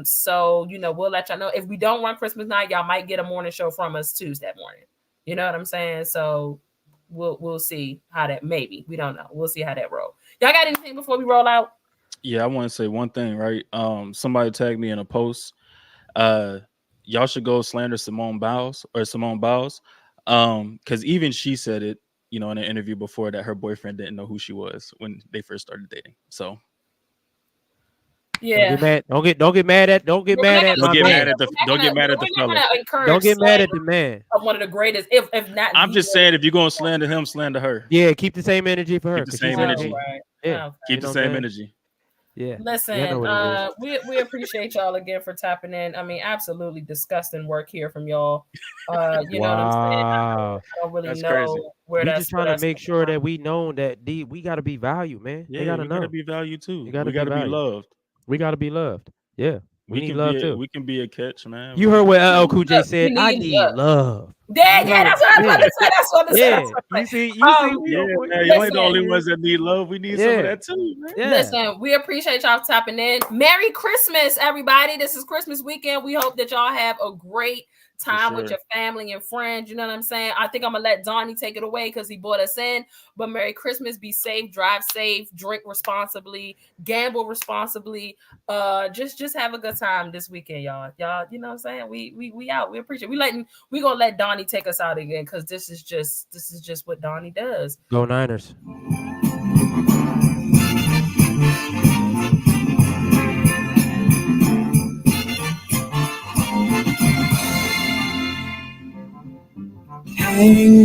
So we'll let y'all know. If we don't run Christmas night, y'all might get a morning show from us Tuesday morning. You know what I'm saying? So we'll see how that, maybe, we don't know. We'll see how that roll. Y'all got anything before we roll out?
Yeah, I want to say one thing, right? Somebody tagged me in a post. Y'all should go slander Simone Biles. Because even she said it, in an interview before, that her boyfriend didn't know who she was when they first started dating. So
yeah,
don't get mad at the
fella.
Don't get mad at the man.
One of the greatest, if not.
I'm just saying, if you're gonna slander him, slander her.
Yeah, keep the same energy for her.
Keep the same energy.
Right.
Yeah,
keep the same energy.
Yeah.
Listen, we appreciate y'all again for tapping in. I mean, absolutely disgusting work here from y'all. You know what I'm saying? I don't really know
crazy.
where
we're just trying to make sure that we know that we got to be valued, man.
Yeah,
they gotta know.
Gotta be valued too.
We gotta
be loved.
We gotta be loved. Yeah. We need love too.
We can be a catch, man.
You heard what LL Cool J said. I need love.
Yeah, that's what I was about to say. That's what I said.
You see,
y'all ain't the only ones that need love. We need some of that too, man.
Yeah. Listen, we appreciate y'all tapping in. Merry Christmas, everybody. This is Christmas weekend. We hope that y'all have a great time with your family and friends. You know what I'm saying? I think I'm gonna let Donnie take it away because he brought us in. But Merry Christmas. Be safe, drive safe, drink responsibly, gamble responsibly. Just have a good time this weekend, y'all. Y'all, you know what I'm saying? We out. We appreciate it. We gonna let Donnie take us out again because this is just what Donnie does.
Go Niners.
Hang